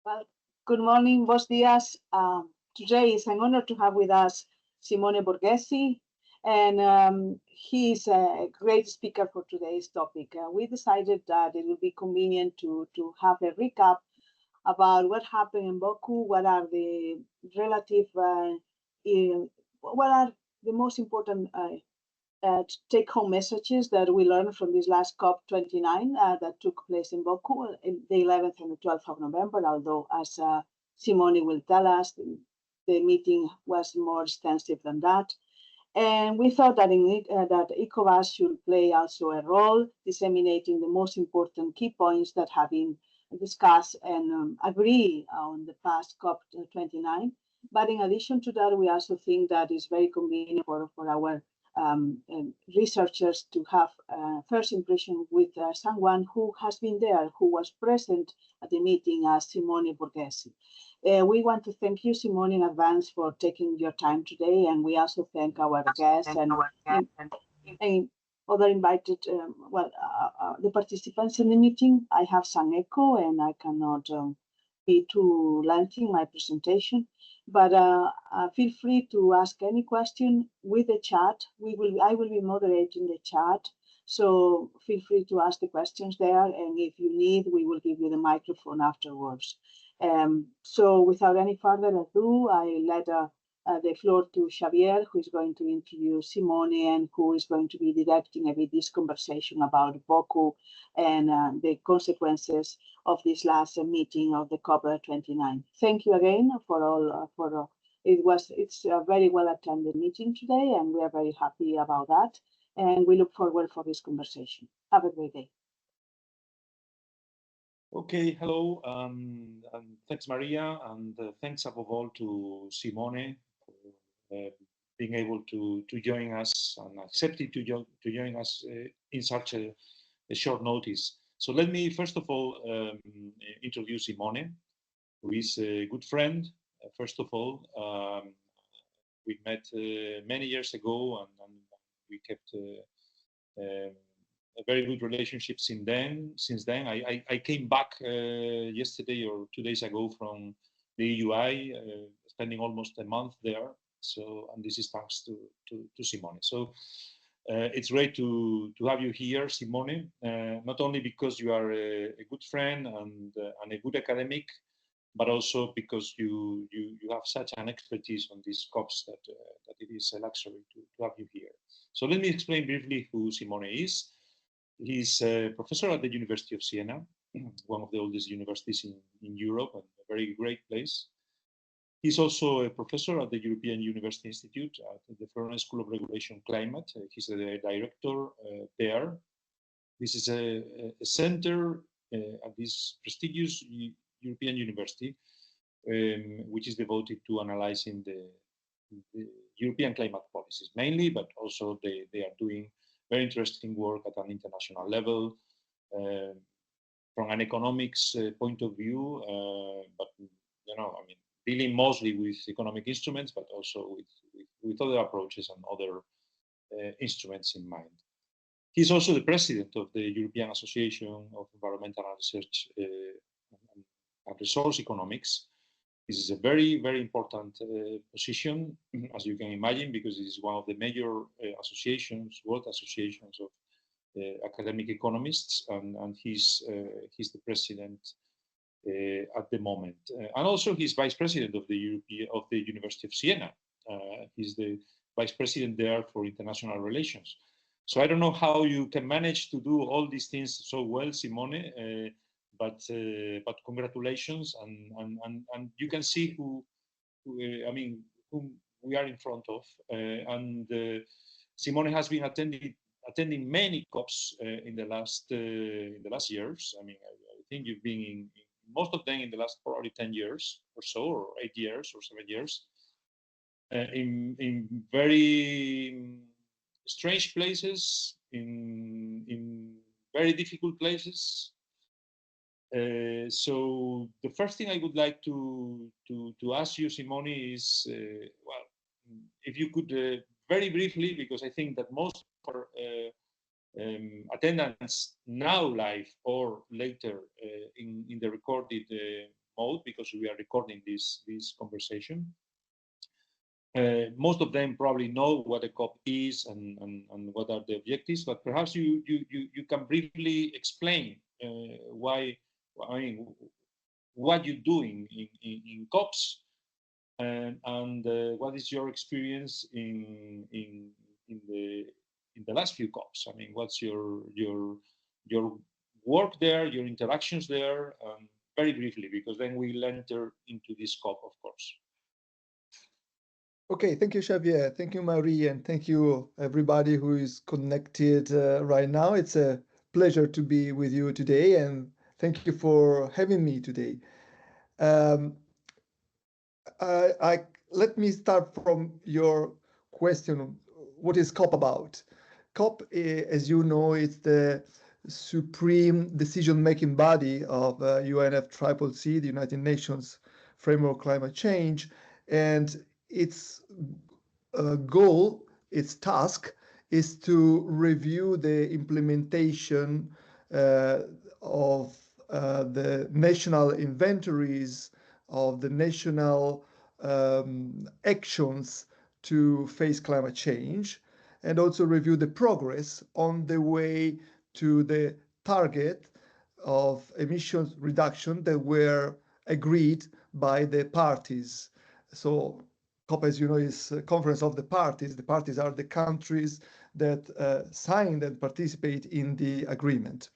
Well, good morning, buenos días. Today is an honor to have with us Simone Borguesi, and he's a great speaker for today's topic. We decided that it would be convenient to have a recap about what happened in Baku, what are the relative, what are the most important take-home messages that we learned from this last COP29 that took place in Baku in the 11th and the 12th of November, although as Simone will tell us, the meeting was more extensive than that. And we thought that, that ECOWAS should play also a role disseminating the most important key points that have been discussed and agree on the past COP29. But in addition to that, we also think that it's very convenient for our researchers to have first impression with someone who has been there, who was present at the meeting, as Simone Borghesi. We want to thank you, Simone, in advance for taking your time today, and we also thank our guests and other invited, the participants in the meeting. I have some echo, and I cannot be too lengthy in my presentation, but feel free to ask any question with the chat. I will be moderating the chat, so feel free to ask the questions there, and if you need, we will give you the microphone afterwards. So without any further ado, I let the floor to Xavier, who is going to introduce Simone and who is going to be directing a bit this conversation about Baku and the consequences of this last meeting of the COP29. Thank you again for all. It's a very well attended meeting today, and we are very happy about that. And we look forward for this conversation. Have a great day. Okay, hello, and thanks, Maria, and thanks above all to Simone for being able to join us and accepting to join us in such a short notice. So let me first of all introduce Simone, who is a good friend. First of all, we met many years ago, and we kept a very good relationship since then. I came back yesterday or 2 days ago from the EUI, spending almost a month there. So, and this is thanks to Simone. So it's great to have you here, Simone, not only because you are a good friend and a good academic, but also because you have such an expertise on these COPs that it is a luxury to have you here. So let me explain briefly who Simone is. He's a professor at the University of Siena, one of the oldest universities in Europe, and a very great place. He's also a professor at the European University Institute at the Florence School of Regulation Climate. He's the director there. This is a center at this prestigious European university, which is devoted to analyzing the European climate policies mainly, but also they are doing very interesting work at an international level from an economics point of view, but I mean, dealing mostly with economic instruments, but also with other approaches and other instruments in mind. He's also the president of the European Association of Environmental Research and Resource Economics. This is a very, very important position, as you can imagine, because it is one of the major associations, world associations of academic economists, and he's the president at the moment, and also he's vice president of the University of Siena. He's the vice president there for international relations. So I don't know how you can manage to do all these things so well, Simone. But congratulations, and you can see whom we are in front of. And Simone has been attending many COPs in the last years. I mean, I think you've been in most of them in the last probably 10 years or so, or 8 years or 7 years, in very strange places, in very difficult places. So the first thing I would like to ask you, Simone, is well, if you could very briefly, because I think that most of our attendants now live or later in the recorded mode because we are recording this conversation. Most of them probably know what a COP is and what are the objectives, but perhaps you can briefly explain why, I mean, what you're doing in COPs, and what is your experience in the last few COPs? I mean, what's your work there, your interactions there, very briefly, because then we'll enter into this COP, of course. Okay, thank you, Xavier. Thank you, Marie, and thank you, everybody who is connected right now. It's a pleasure to be with you today, and thank you for having me today. Let me start from your question, what is COP about? COP, as you know, is the supreme decision-making body of UNFCCC, the United Nations Framework Climate Change, and its goal, its task, is to review the implementation of the national inventories, of the national actions to face climate change, and also review the progress on the way to the target of emissions reduction that were agreed by the parties. So COP, as you know, is a conference of the parties. The parties are the countries that signed and participate in the agreement.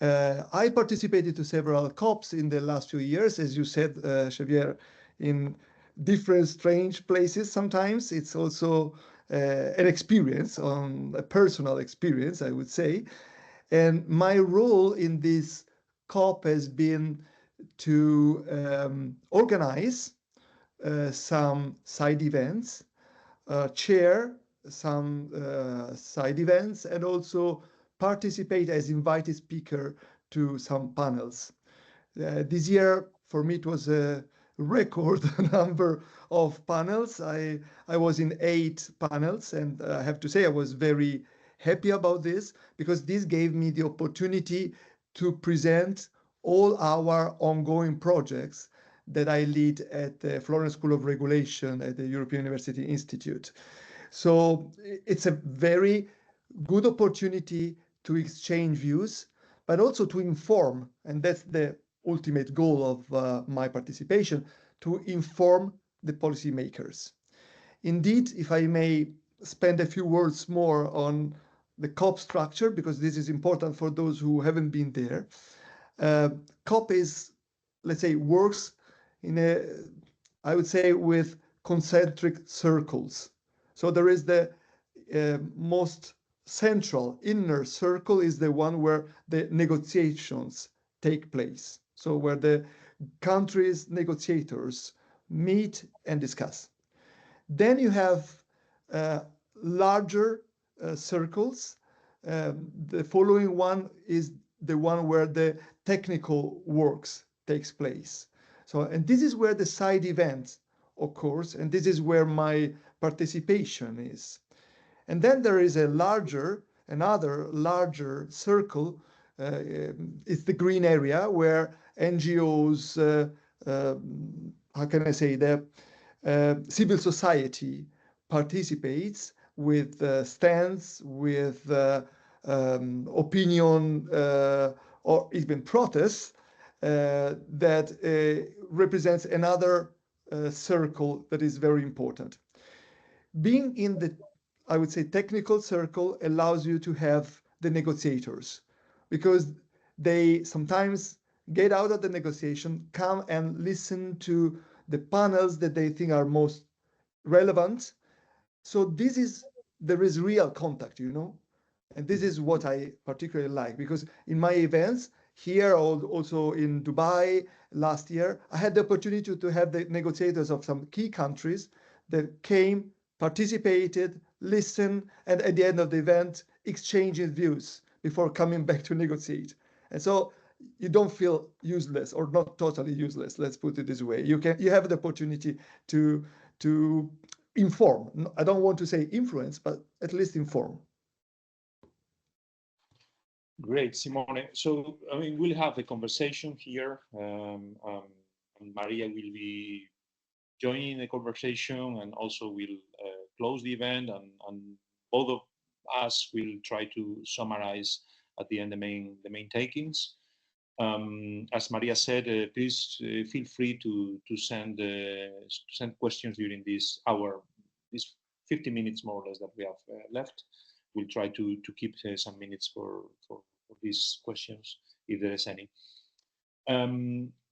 I participated to several COPs in the last few years, as you said, Xavier, in different strange places sometimes. It's also an experience, a personal experience, I would say. And my role in this COP has been to organize some side events, chair some side events, and also participate as invited speaker to some panels. This year, for me, it was a record number of panels. I was in 8 panels, and I have to say I was very happy about this because this gave me the opportunity to present all our ongoing projects that I lead at the Florence School of Regulation at the European University Institute. So it's a very good opportunity to exchange views, but also to inform, and that's the ultimate goal of my participation, to inform the policymakers. Indeed, if I may spend a few words more on the COP structure, because this is important for those who haven't been there. COP is, let's say, works in I would say, with concentric circles. So there is the most central inner circle is the one where the negotiations take place. So where the countries' negotiators meet and discuss. Then you have larger circles. The following one is the one where the technical works takes place. So, and this is where the side events occurs, and this is where my participation is. And then there is another larger circle. It's the green area where NGOs, how can I say, the civil society participates with stands, with opinion, or even protests that represents another circle that is very important. Being in the, I would say, technical circle allows you to have the negotiators, because they sometimes get out of the negotiation, come and listen to the panels that they think are most relevant. So there is real contact, you know, and this is what I particularly like, because in my events here, also in Dubai last year, I had the opportunity to have the negotiators of some key countries that came, participated, listened, and at the end of the event, exchanging views before coming back to negotiate. And so you don't feel useless, or not totally useless, let's put it this way. You have the opportunity to inform. I don't want to say influence, but at least inform. Great, Simone. So, I mean, we'll have a conversation here. And Maria will be joining the conversation and also will close the event. And both of us will try to summarize at the end the main takings. As Maria said, please feel free to send questions during this hour, this 50 minutes more or less that we have left. We'll try to keep some minutes for these questions if there is any.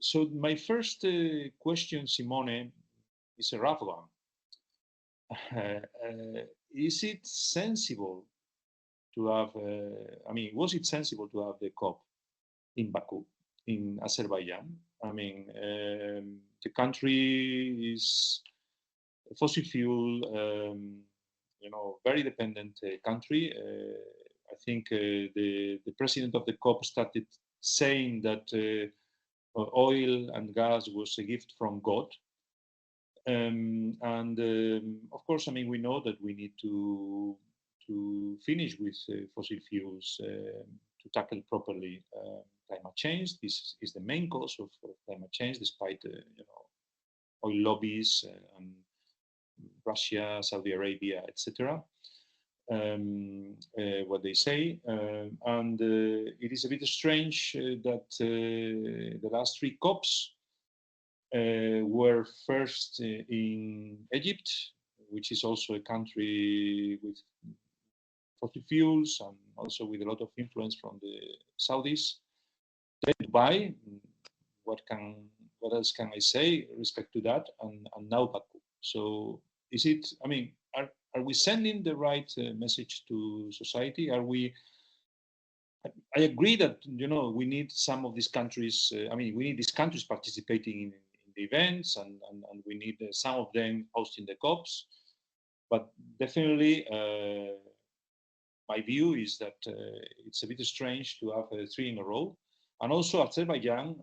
So my first question, Simone, is a rough one. Is it sensible to have? I mean, was it sensible to have the COP in Baku, in Azerbaijan? I mean, the country is a fossil fuel, very dependent country. I think the president of the COP started saying that oil and gas was a gift from God. And of course, I mean, we know that we need to finish with fossil fuels to tackle properly climate change. This is the main cause of climate change, despite oil lobbies and Russia, Saudi Arabia, etc. What they say, and it is a bit strange that the last three COPs were first in Egypt, which is also a country with fossil fuels and also with a lot of influence from the Saudis. Then Dubai, what else can I say respect to that? And now Baku. So is it? I mean, are we sending the right message to society? Are we? I agree that we need some of these countries. I mean, we need these countries participating in the events, and we need some of them hosting the COPs. But definitely, my view is that it's a bit strange to have three in a row. And also, Azerbaijan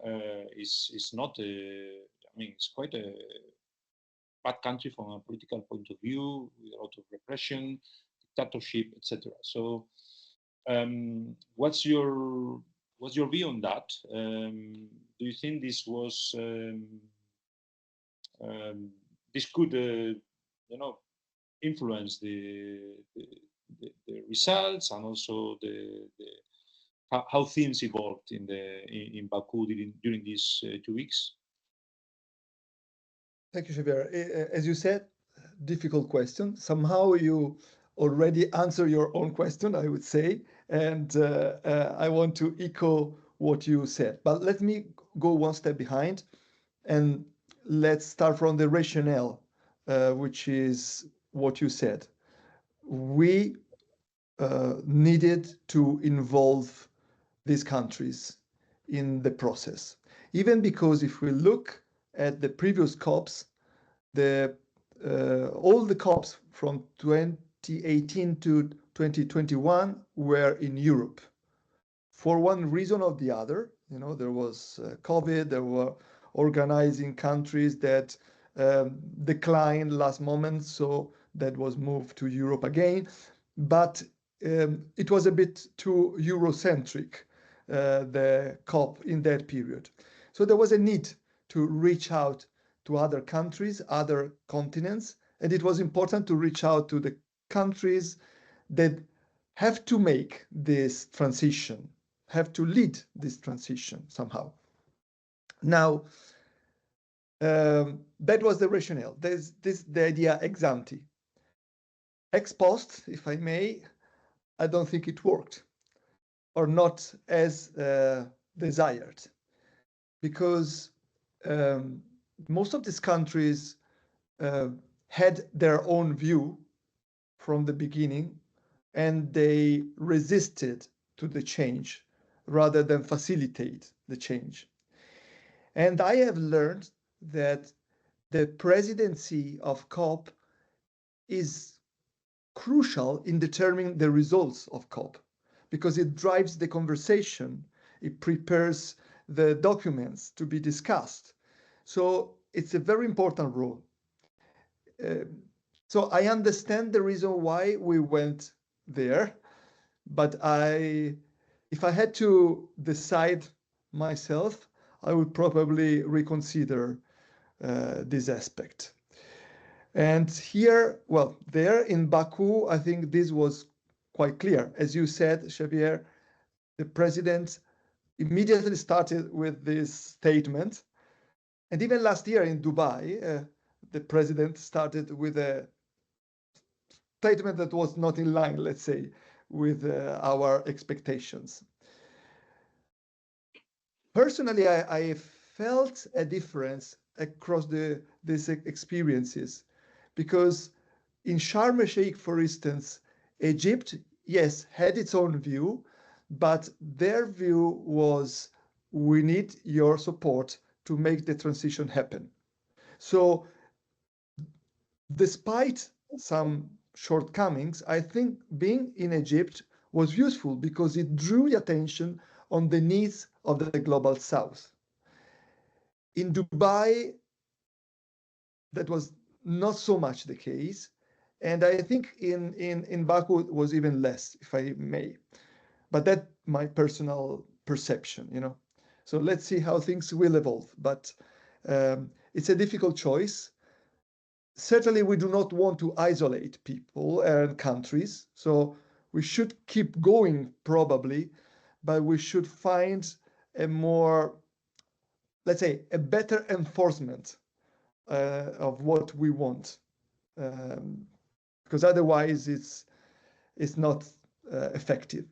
is not. I mean, it's quite a bad country from a political point of view, with a lot of repression, dictatorship, etc. So, what's your view on that? Do you think this was this could influence the results and also how things evolved in Baku during these 2 weeks? Thank you, Javier. As you said, difficult question. Somehow you already answer your own question, I would say, and I want to echo what you said. But let me go one step behind, and let's start from the rationale, which is what you said. We needed to involve these countries in the process, even because if we look at the previous COPs, all the COPs from 2018 to 2021 were in Europe. For one reason or the other, there was COVID, there were organizing countries that declined last moment, so that was moved to Europe again. But it was a bit too Eurocentric, the COP in that period. So there was a need to reach out to other countries, other continents, and it was important to reach out to the countries that have to make this transition, have to lead this transition somehow. Now, that was the rationale. There's the idea ex ante. Ex post, if I may, I don't think it worked, or not as desired, because most of these countries had their own view from the beginning, and they resisted to the change rather than facilitate the change. And I have learned that the presidency of COP is crucial in determining the results of COP, because it drives the conversation, it prepares the documents to be discussed. So it's a very important role. So I understand the reason why we went there, but I if I had to decide myself, I would probably reconsider this aspect. And here, well, there in Baku, I think this was quite clear. As you said, Xavier, the president immediately started with this statement. And even last year in Dubai, the president started with a statement that was not in line, let's say, with our expectations. Personally, I felt a difference across these experiences because in Sharm el-Sheikh, for instance, Egypt, yes, had its own view, but their view was, we need your support to make the transition happen. So despite some shortcomings, I think being in Egypt was useful because it drew the attention on the needs of the global south. In Dubai, that was not so much the case. And I think in Baku it was even less, if I may. But that's my personal perception, you know. So let's see how things will evolve. But it's a difficult choice. Certainly, we do not want to isolate people and countries. So we should keep going, probably, but we should find a more, let's say, a better enforcement of what we want, because otherwise it's not effective.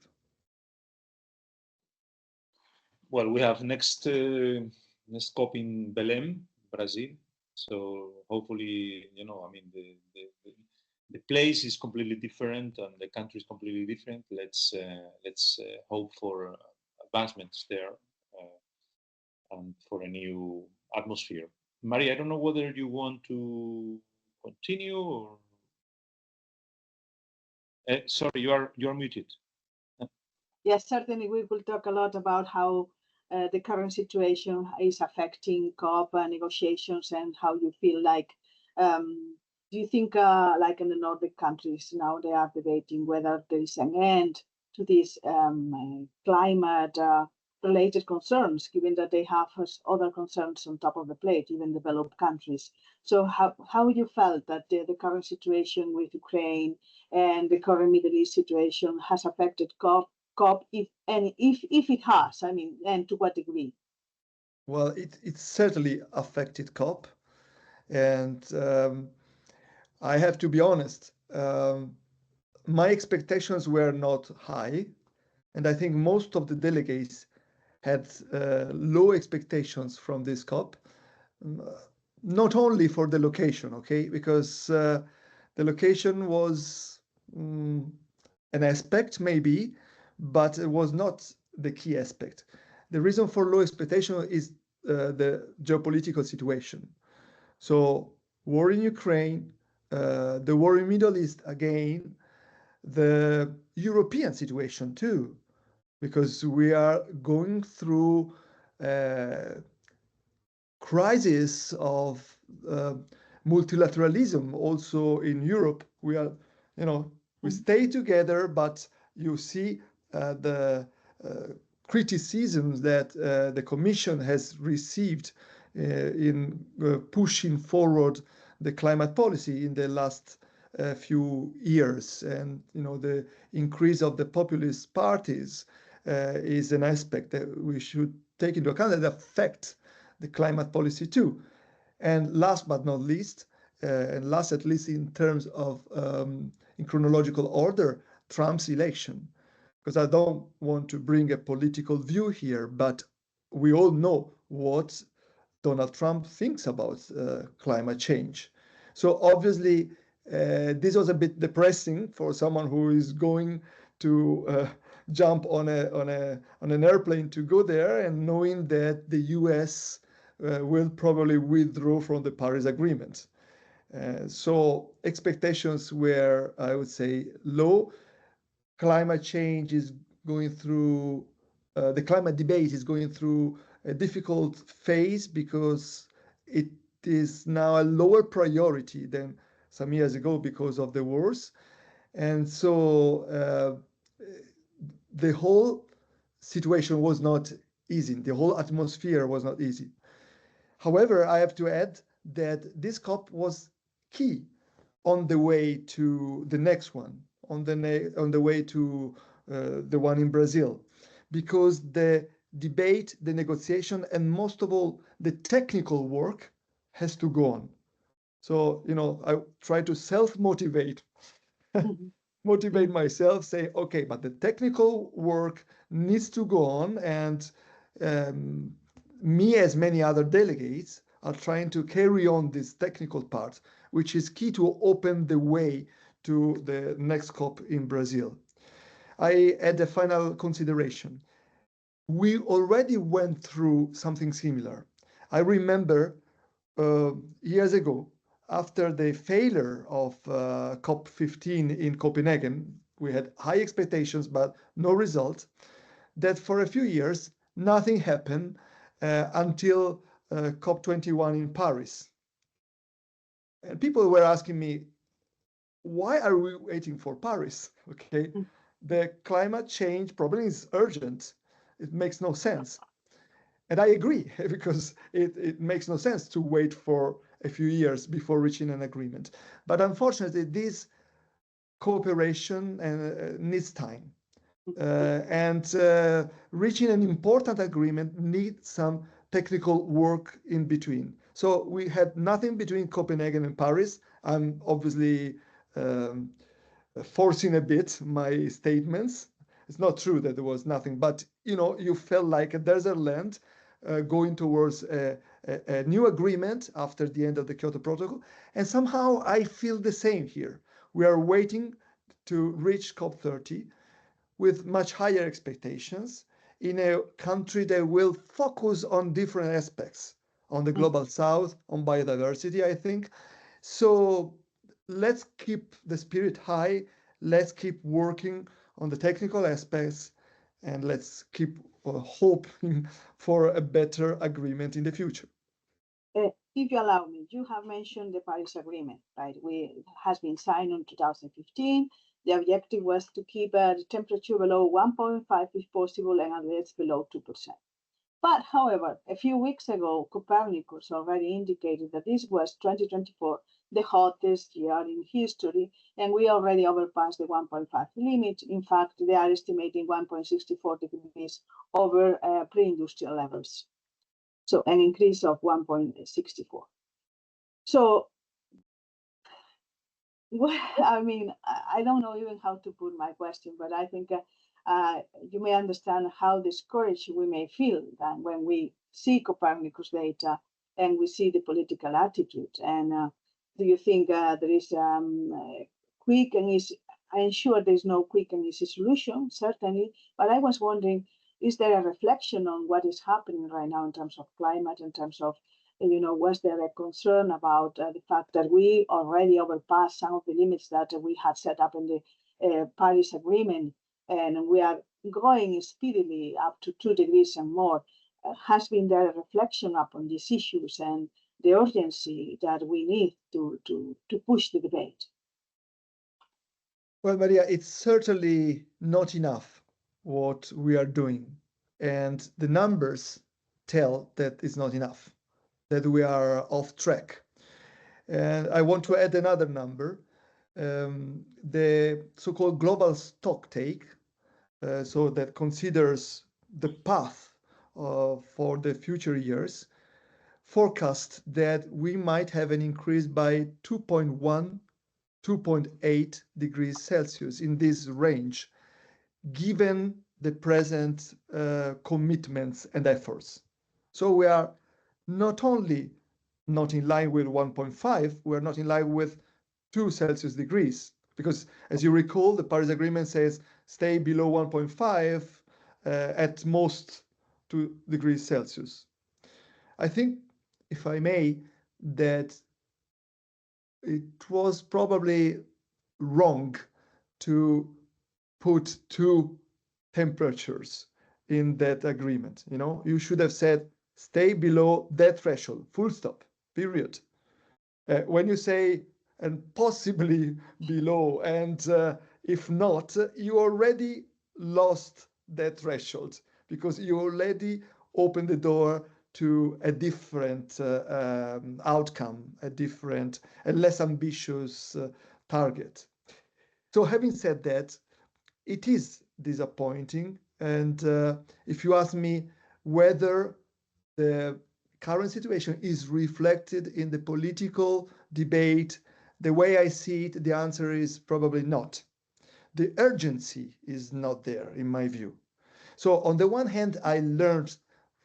Well, we have next COP in Belém, Brazil. So hopefully, you know, I mean, the place is completely different and the country is completely different. Let's hope for advancements there and for a new atmosphere. Maria, I don't know whether you want to continue or. Sorry, you're muted. Yes, certainly we will talk a lot about how the current situation is affecting COP negotiations and how you feel like. Do you think, like in the Nordic countries now, they are debating whether there is an end to these climate related concerns, given that they have other concerns on top of the plate, even developed countries. So how you felt that the current situation with Ukraine and the current Middle East situation has affected COP, if it has, I mean, and to what degree? Well, it certainly affected COP, and I have to be honest. My expectations were not high, and I think most of the delegates had low expectations from this COP, not only for the location, okay, because the location was an aspect maybe, but it was not the key aspect. The reason for low expectation is the geopolitical situation. So war in Ukraine, the war in Middle East again, the European situation too, because we are going through a crisis of multilateralism also in Europe. We are, you know, we stay together, but you see the criticisms that the Commission has received in pushing forward the climate policy in the last few years, and you know the increase of the populist parties is an aspect that we should take into account that affect the climate policy too. And last but not least, and last at least in terms of in chronological order, Trump's election. Because I don't want to bring a political view here, but we all know what Donald Trump thinks about climate change. So obviously, this was a bit depressing for someone who is going to jump on an airplane to go there, and knowing that the U.S. Will probably withdraw from the Paris Agreement. So expectations were, I would say, low. Climate change is going through, the climate debate is going through a difficult phase because it is now a lower priority than some years ago because of the wars. And so the whole situation was not easy. The whole atmosphere was not easy. However, I have to add that this COP was key on the way to the next one, on the way to the one in Brazil, because the debate, the negotiation, and most of all, the technical work has to go on. So, I try to self-motivate, motivate myself, say, okay, but the technical work needs to go on, and me, as many other delegates, are trying to carry on this technical part, which is key to open the way to the next COP in Brazil. I add a final consideration. We already went through something similar. I remember years ago, after the failure of COP15 in Copenhagen, we had high expectations, but no result, that for a few years, nothing happened until COP21 in Paris. And people were asking me, why are we waiting for Paris? Okay, the climate change problem is urgent. It makes no sense. And I agree, because it makes no sense to wait for a few years before reaching an agreement. But unfortunately, this cooperation needs time. And reaching an important agreement needs some technical work in between. So we had nothing between Copenhagen and Paris. I'm obviously forcing a bit my statements. It's not true that there was nothing, but you felt like a desert land going towards a new agreement after the end of the Kyoto Protocol. And somehow I feel the same here. We are waiting to reach COP30 with much higher expectations in a country that will focus on different aspects, on the global south, on biodiversity, I think. So let's keep the spirit high, let's keep working on the technical aspects, and let's keep hoping for a better agreement in the future. If you allow me, you have mentioned the Paris Agreement, right? It has been signed in 2015. The objective was to keep the temperature below 1.5 if possible, and at least below 2%. But however, a few weeks ago, Copernicus already indicated that this was 2024, the hottest year in history, and we already overpassed the 1.5 limit. In fact, they are estimating 1.64 degrees over pre-industrial levels. So an increase of 1.64. So, well, I mean, I don't know even how to put my question, but I think you may understand how discouraged we may feel then when we see Copernicus data and we see the political attitude. And do you think there is quick and easy? I'm sure there's no quick and easy solution, certainly, but I was wondering, is there a reflection on what is happening right now in terms of climate, in terms of, was there a concern about the fact that we already overpassed some of the limits that we had set up in the Paris Agreement, and we are growing speedily up to 2 degrees and more? Has been there a reflection upon these issues and the urgency that we need to push the debate? Well, Maria, it's certainly not enough what we are doing. And the numbers tell that it's not enough, that we are off track. And I want to add another number, the so-called global stocktake, so that considers the path for the future years, forecast that we might have an increase by 2.1, 2.8 degrees Celsius in this range, given the present commitments and efforts. So we are not only not in line with 1.5, we're not in line with 2 Celsius degrees, because as you recall, the Paris Agreement says stay below 1.5, at most 2 degrees Celsius. I think, if I may, that it was probably wrong to put 2 temperatures in that agreement. You should have said stay below that threshold, full stop, period. When you say and possibly below, and if not, you already lost that threshold. because you already opened the door to a different outcome, a different and less ambitious target. So having said that, it is disappointing. And if you ask me whether the current situation is reflected in the political debate, the way I see it, the answer is probably not. The urgency is not there, in my view. So on the one hand, I learned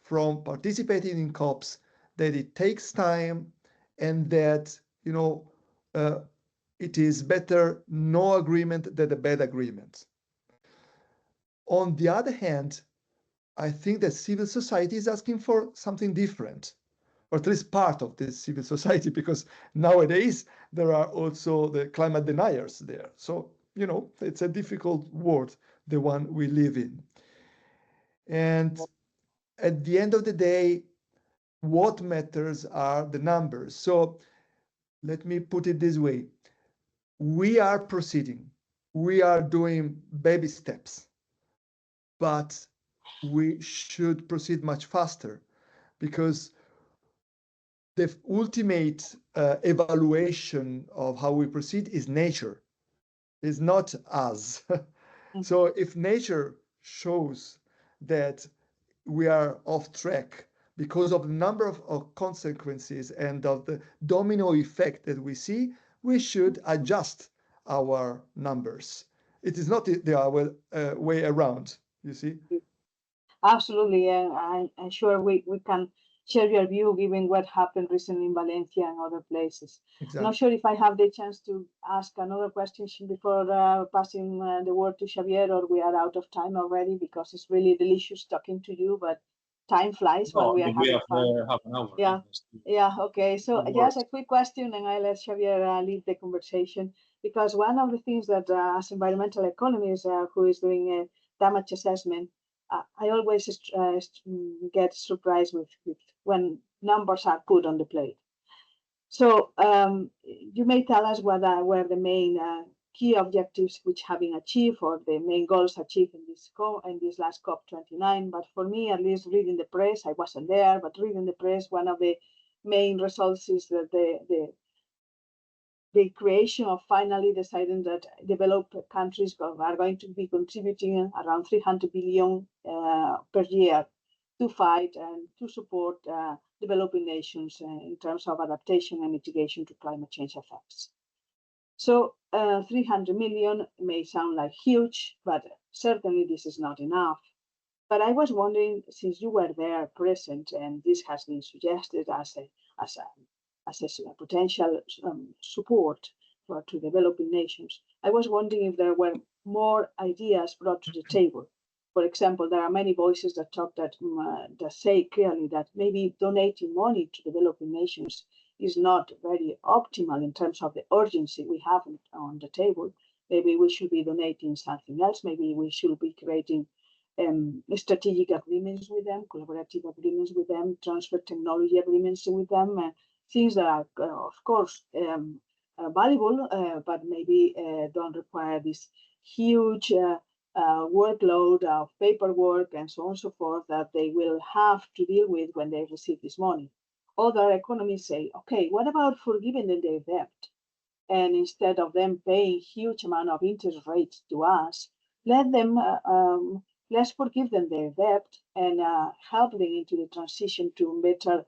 from participating in COPs that it takes time and that, it is better no agreement than a bad agreement. On the other hand, I think that civil society is asking for something different, or at least part of the civil society, because nowadays there are also the climate deniers there. So, it's a difficult world, the one we live in. And at the end of the day, what matters are the numbers. So let me put it this way. We are proceeding. We are doing baby steps, but we should proceed much faster because the ultimate evaluation of how we proceed is nature, is not us. So if nature shows that we are off track because of the number of consequences and of the domino effect that we see, we should adjust our numbers. It is not the other way around, you see? Absolutely, and I'm sure we can share your view given what happened recently in Valencia and other places. Exactly. I'm not sure if I have the chance to ask another question before passing the word to Xavier, or we are out of time already, because it's really delicious talking to you, but time flies when we are having fun. Half an hour. Yeah, yeah, okay. So No just worries. a quick question, and I let Xavier lead the conversation, because one of the things that as environmental economists who is doing damage assessment, I always get surprised with when numbers are put on the plate. So you may tell us what were the main key objectives which have been achieved, or the main goals achieved in this last COP29. But for me, at least reading the press, I wasn't there, but reading the press, one of the main results is that the creation of finally deciding that developed countries are going to be contributing around 300 billion per year to fight and to support developing nations in terms of adaptation and mitigation to climate change effects. So 300 million may sound like huge, but certainly this is not enough. But I was wondering, since you were there present, and this has been suggested as a potential support to developing nations, I was wondering if there were more ideas brought to the table. For example, there are many voices that that say clearly that maybe donating money to developing nations is not very optimal in terms of the urgency we have on the table. Maybe we should be donating something else. Maybe we should be creating strategic agreements with them, collaborative agreements with them, transfer technology agreements with them, things that are, of course, valuable, but maybe don't require this huge workload of paperwork and so on and so forth that they will have to deal with when they receive this money. Other economies say, okay, what about forgiving them their debt? And instead of them paying huge amount of interest rates to us, let them let's forgive them their debt and help them into the transition to better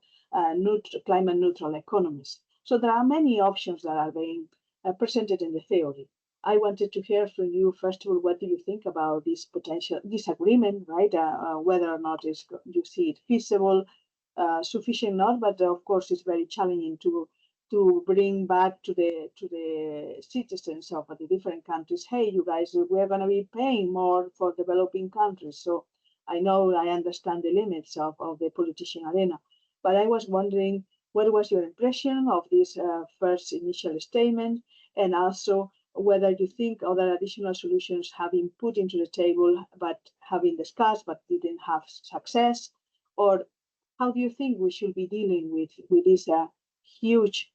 climate neutral economies. So there are many options that are being presented in the theory. I wanted to hear from you, first of all, what do you think about this potential disagreement, right? Whether or not you see it feasible, sufficient not, but of course it's very challenging to bring back to the citizens of the different countries, hey, you guys, we're going to be paying more for developing countries. So I know, I understand the limits of the politician arena, but I was wondering, what was your impression of this first initial statement, and also whether you think other additional solutions have been put into the table but have been discussed but didn't have success, or how do you think we should be dealing with these huge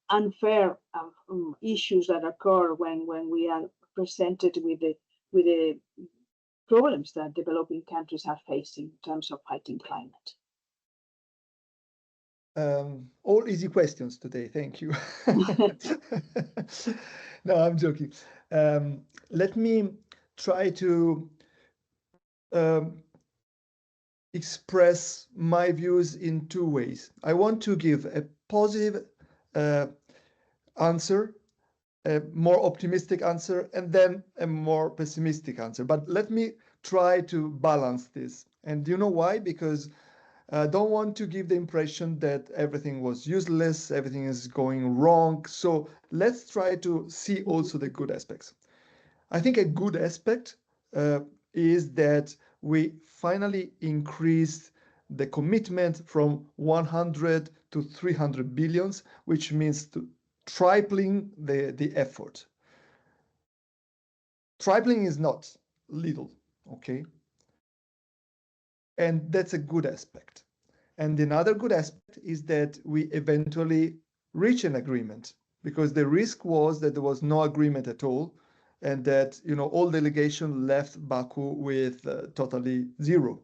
unfair issues that occur when we are presented with the problems that developing countries are facing in terms of fighting climate? All easy questions today. Thank you. No, I'm joking. Let me try to express my views in two ways. I want to give a positive answer, a more optimistic answer, and then a more pessimistic answer. But let me try to balance this. And do you know why? Because I don't want to give the impression that everything was useless, everything is going wrong. So let's try to see also the good aspects. I think a good aspect is that we finally increased the commitment from 100 to 300 billions, which means to tripling the effort. Tripling is not little, okay? And that's a good aspect. And another good aspect is that we eventually reach an agreement, because the risk was that there was no agreement at all, and that all delegation left Baku with totally zero.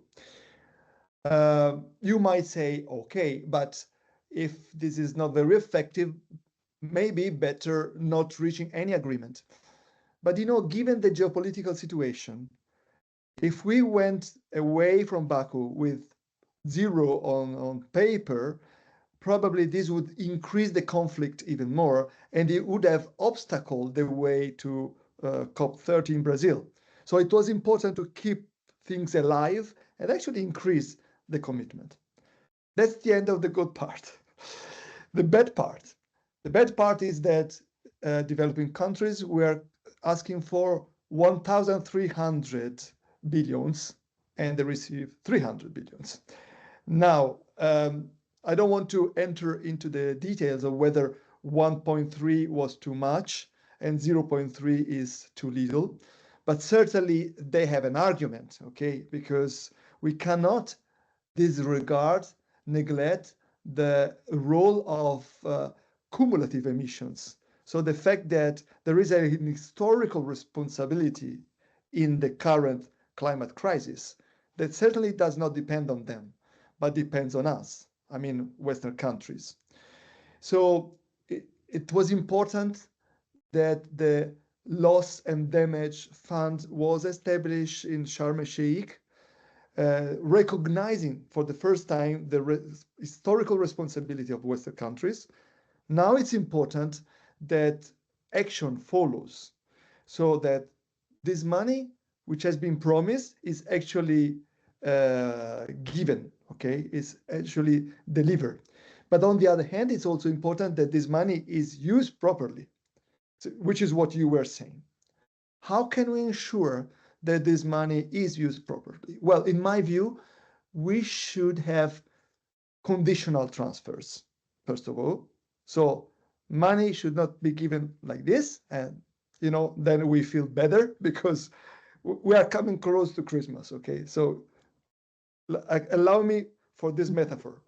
You might say, okay, but if this is not very effective, maybe better not reaching any agreement. But given the geopolitical situation, if we went away from Baku with zero on paper, probably this would increase the conflict even more, and it would have obstacled the way to COP30 in Brazil. So it was important to keep things alive and actually increase the commitment. That's the end of the good part. The bad part is that developing countries were asking for 1,300 billions, and they received 300 billions. Now, I don't want to enter into the details of whether 1.3 was too much and 0.3 is too little, but certainly they have an argument, okay? Because we cannot disregard, neglect the role of cumulative emissions. So the fact that there is an historical responsibility in the current climate crisis that certainly does not depend on them, but depends on us, I mean, Western countries. So it was important that the loss and damage fund was established in Sharm el-Sheikh, recognizing for the first time the historical responsibility of Western countries. Now it's important that action follows, so that this money, which has been promised, is actually given, okay, is actually delivered. But on the other hand, it's also important that this money is used properly, which is what you were saying. How can we ensure that this money is used properly? Well, in my view, we should have conditional transfers, first of all. So money should not be given like this, and then we feel better because we are coming close to Christmas, okay? So allow me for this metaphor.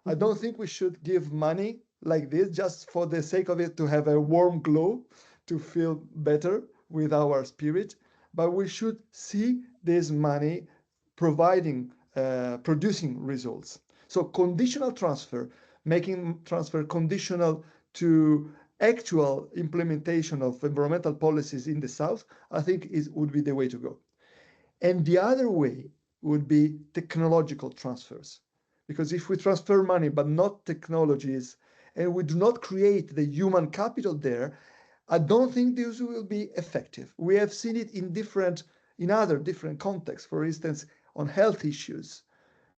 I don't think we should give money like this just for the sake of it, to have a warm glow, to feel better with our spirit, but we should see this money producing results. So conditional transfer, making transfer conditional to actual implementation of environmental policies in the South, I think would be the way to go. And the other way would be technological transfers. Because if we transfer money but not technologies, and we do not create the human capital there, I don't think this will be effective. We have seen it in other different contexts. For instance, on health issues,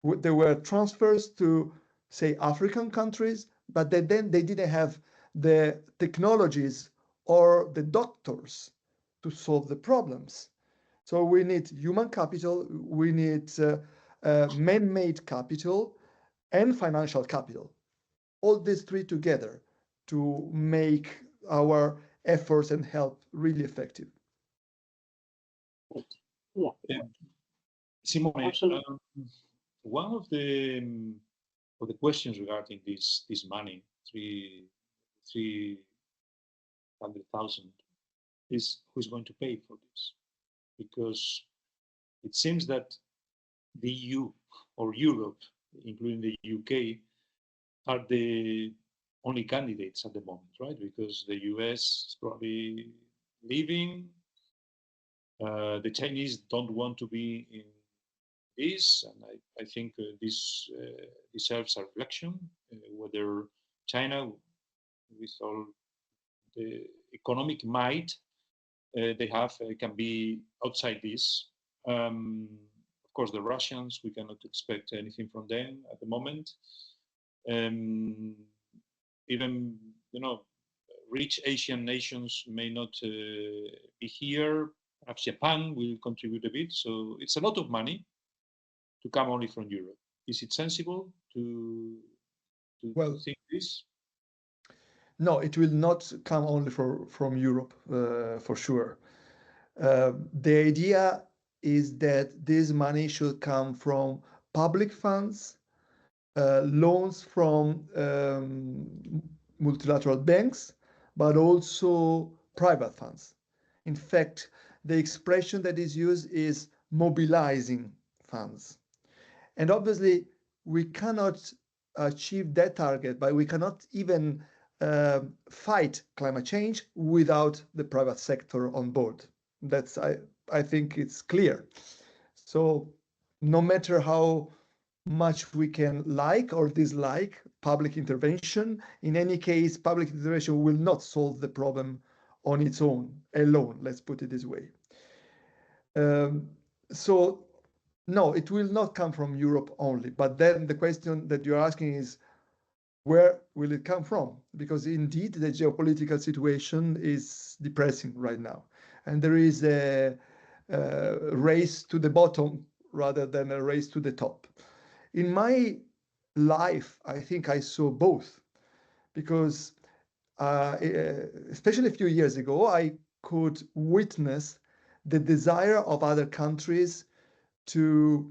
there were transfers to, say, African countries, but then they didn't have the technologies or the doctors to solve the problems. So we need human capital, we need man-made capital, and financial capital. All these three together to make our efforts and help really effective. Yeah. Simone, one of the questions regarding this money, 300,000, is who's going to pay for this? Because it seems that the EU or Europe, including the UK, are the only candidates at the moment, right? Because the US is probably leaving. The Chinese don't want to be in this, and I think this deserves a reflection, whether China, with all the economic might they have, can be outside this. Of course, the Russians, we cannot expect anything from them at the moment. Even, rich Asian nations may not be here. Perhaps Japan will contribute a bit. So it's a lot of money to come only from Europe. Is it sensible to think this? No, it will not come only from Europe, for sure. The idea is that this money should come from public funds, loans from multilateral banks, but also private funds. In fact, the expression that is used is mobilizing funds. And obviously, we cannot achieve that target, but we cannot even fight climate change without the private sector on board. That's, I think it's clear. So no matter how much we can like or dislike public intervention, in any case, public intervention will not solve the problem on its own, alone, let's put it this way. So no, it will not come from Europe only. But then the question that you're asking is, where will it come from? Because indeed, the geopolitical situation is depressing right now. And there is a race to the bottom rather than a race to the top. In my life, I think I saw both. Because especially a few years ago, I could witness the desire of other countries to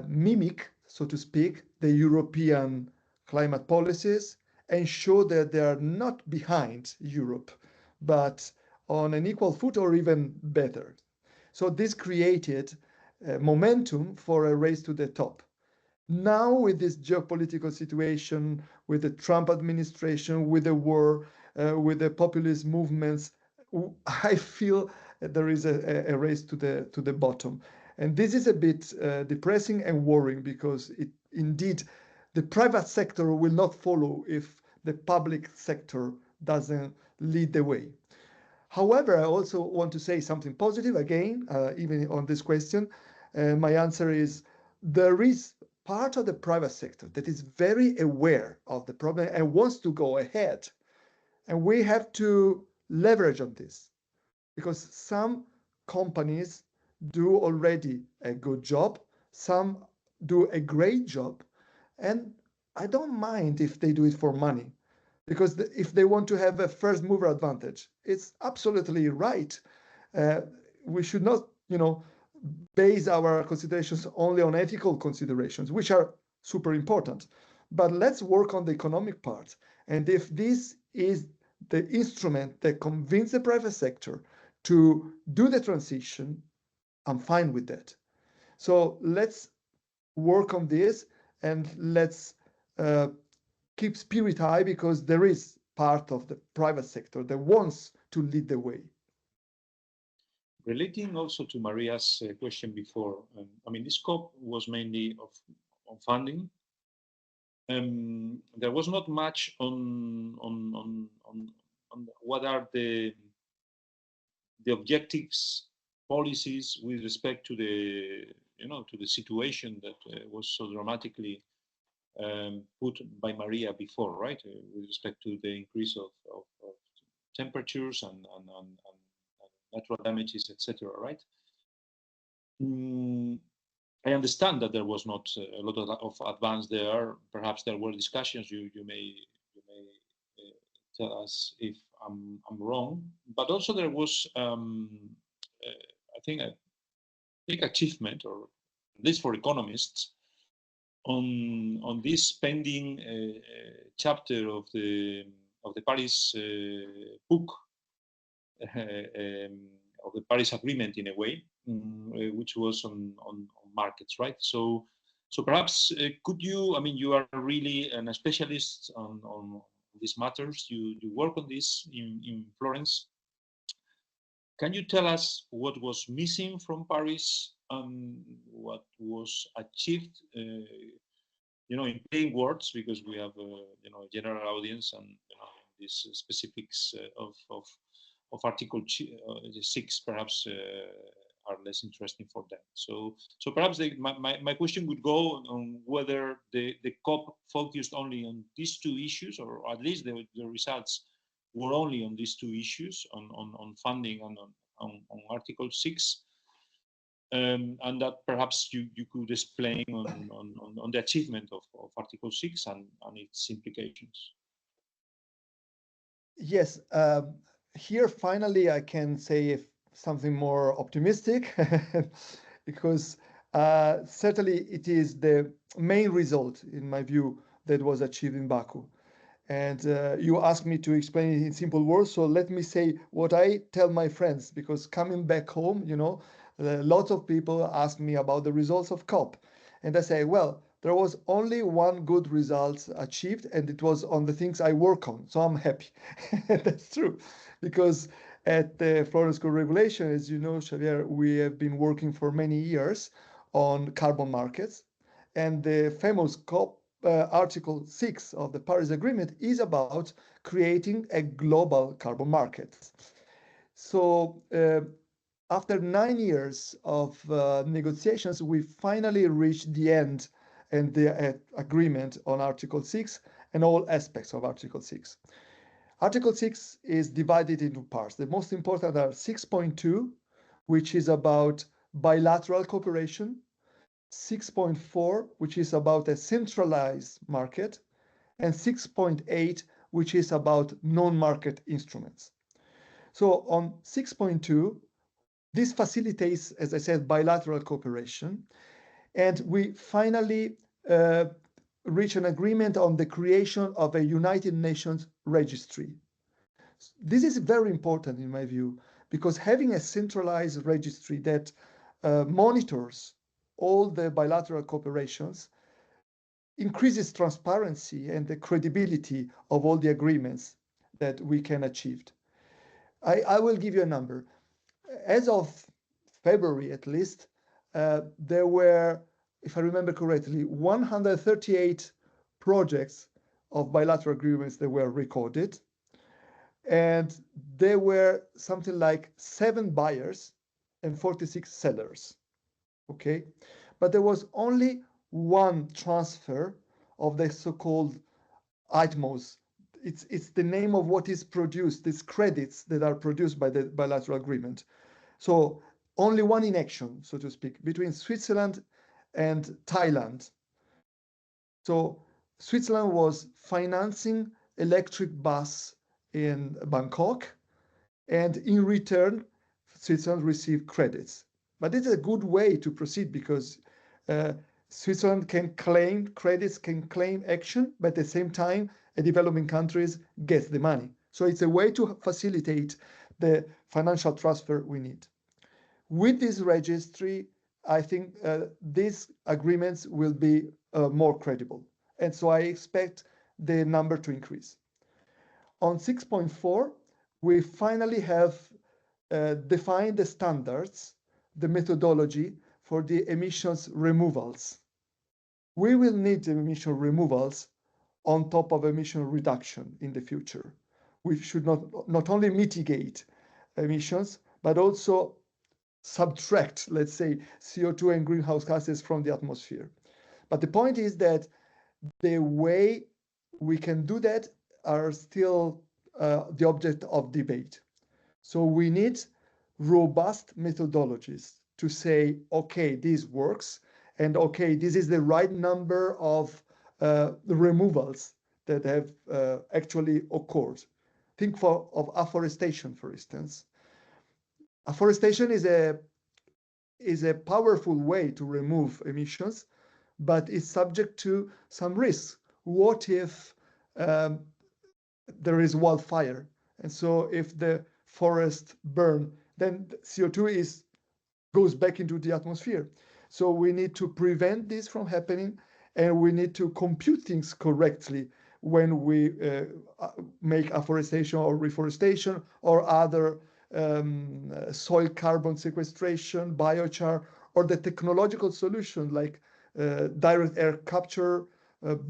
mimic, so to speak, the European climate policies and show that they are not behind Europe, but on an equal foot or even better. So this created momentum for a race to the top. Now, with this geopolitical situation, with the Trump administration, with the war, with the populist movements, I feel there is a race to the bottom. And this is a bit depressing and worrying because indeed the private sector will not follow if the public sector doesn't lead the way. However, I also want to say something positive again, even on this question. My answer is there is part of the private sector that is very aware of the problem and wants to go ahead. And we have to leverage on this because some companies do already a good job, some do a great job, and I don't mind if they do it for money, because if they want to have a first mover advantage, it's absolutely right. We should not, base our considerations only on ethical considerations, which are super important. But let's work on the economic part. And if this is the instrument that convinces the private sector to do the transition, I'm fine with that. So let's work on this and let's keep spirit high, because there is part of the private sector that wants to lead the way. Relating also to Maria's question before, this COP was mainly on funding. There was not much on what are the objectives, policies with respect to the situation that was so dramatically put by Maria before, right? With respect to the increase of temperatures and natural damages, etc. Right? I understand that there was not a lot of advance there. Perhaps there were discussions. You may tell us if I'm wrong. But also there was, I think, a big achievement, or at least for economists, on this pending chapter of the Paris book, of the Paris Agreement, in a way, which was on markets, right? So perhaps could you? I mean, you are really a specialist on these matters. You work on this in Florence. Can you tell us what was missing from Paris and what was achieved? In plain words, because we have a general audience, and these specifics of Article 6 perhaps are less interesting for them. So perhaps my question would go on whether the COP focused only on these two issues, or at least the results were only on these two issues, on funding and on Article 6. And that perhaps you could explain on the achievement of Article 6 and its implications. Yes, here finally I can say something more optimistic because certainly it is the main result, in my view, that was achieved in Baku. And you asked me to explain it in simple words, so let me say what I tell my friends, because coming back home, lots of people ask me about the results of COP. And I say, well, there was only one good result achieved, and it was on the things I work on. So I'm happy. That's true, because at the Florence Co-Regulation, as you know, Xavier, we have been working for many years on carbon markets. And the famous COP Article 6 of the Paris Agreement is about creating a global carbon market. So after 9 years of negotiations, we finally reached the end and the agreement on Article 6 and all aspects of Article 6. Article 6 is divided into parts. The most important are 6.2, which is about bilateral cooperation, 6.4, which is about a centralized market, and 6.8, which is about non-market instruments. So on 6.2, this facilitates, as I said, bilateral cooperation. And we finally reach an agreement on the creation of a United Nations registry. This is very important in my view, because having a centralized registry that monitors all the bilateral cooperations increases transparency and the credibility of all the agreements that we can achieve. I will give you a number. As of February, at least, there were, if I remember correctly, 138 projects of bilateral agreements that were recorded. And there were something like 7 buyers and 46 sellers. Okay, but there was only one transfer of the so-called ITMOs. It's the name of what is produced, these credits that are produced by the bilateral agreement. So only one in action, so to speak, between Switzerland and Thailand. So Switzerland was financing electric bus in Bangkok, and in return, Switzerland received credits. But it's a good way to proceed because Switzerland can claim credits, can claim action, but at the same time, a developing countries get the money. So it's a way to facilitate the financial transfer we need. With this registry, I think these agreements will be more credible. And so I expect the number to increase. On 6.4, we finally have defined the standards, the methodology for the emissions removals. We will need emission removals on top of emission reduction in the future. We should not only mitigate emissions, but also subtract, let's say, CO2 and greenhouse gases from the atmosphere. But the point is that the way we can do that are still the object of debate. So we need robust methodologies to say, okay, this works, and okay, this is the right number of the removals that have actually occurred. Think of afforestation, for instance. Afforestation is a powerful way to remove emissions, but it's subject to some risks. What if there is wildfire? And so if the forest burn, then CO2 is goes back into the atmosphere. So we need to prevent this from happening, and we need to compute things correctly when we make afforestation or reforestation or other soil carbon sequestration, biochar, or the technological solution like direct air capture,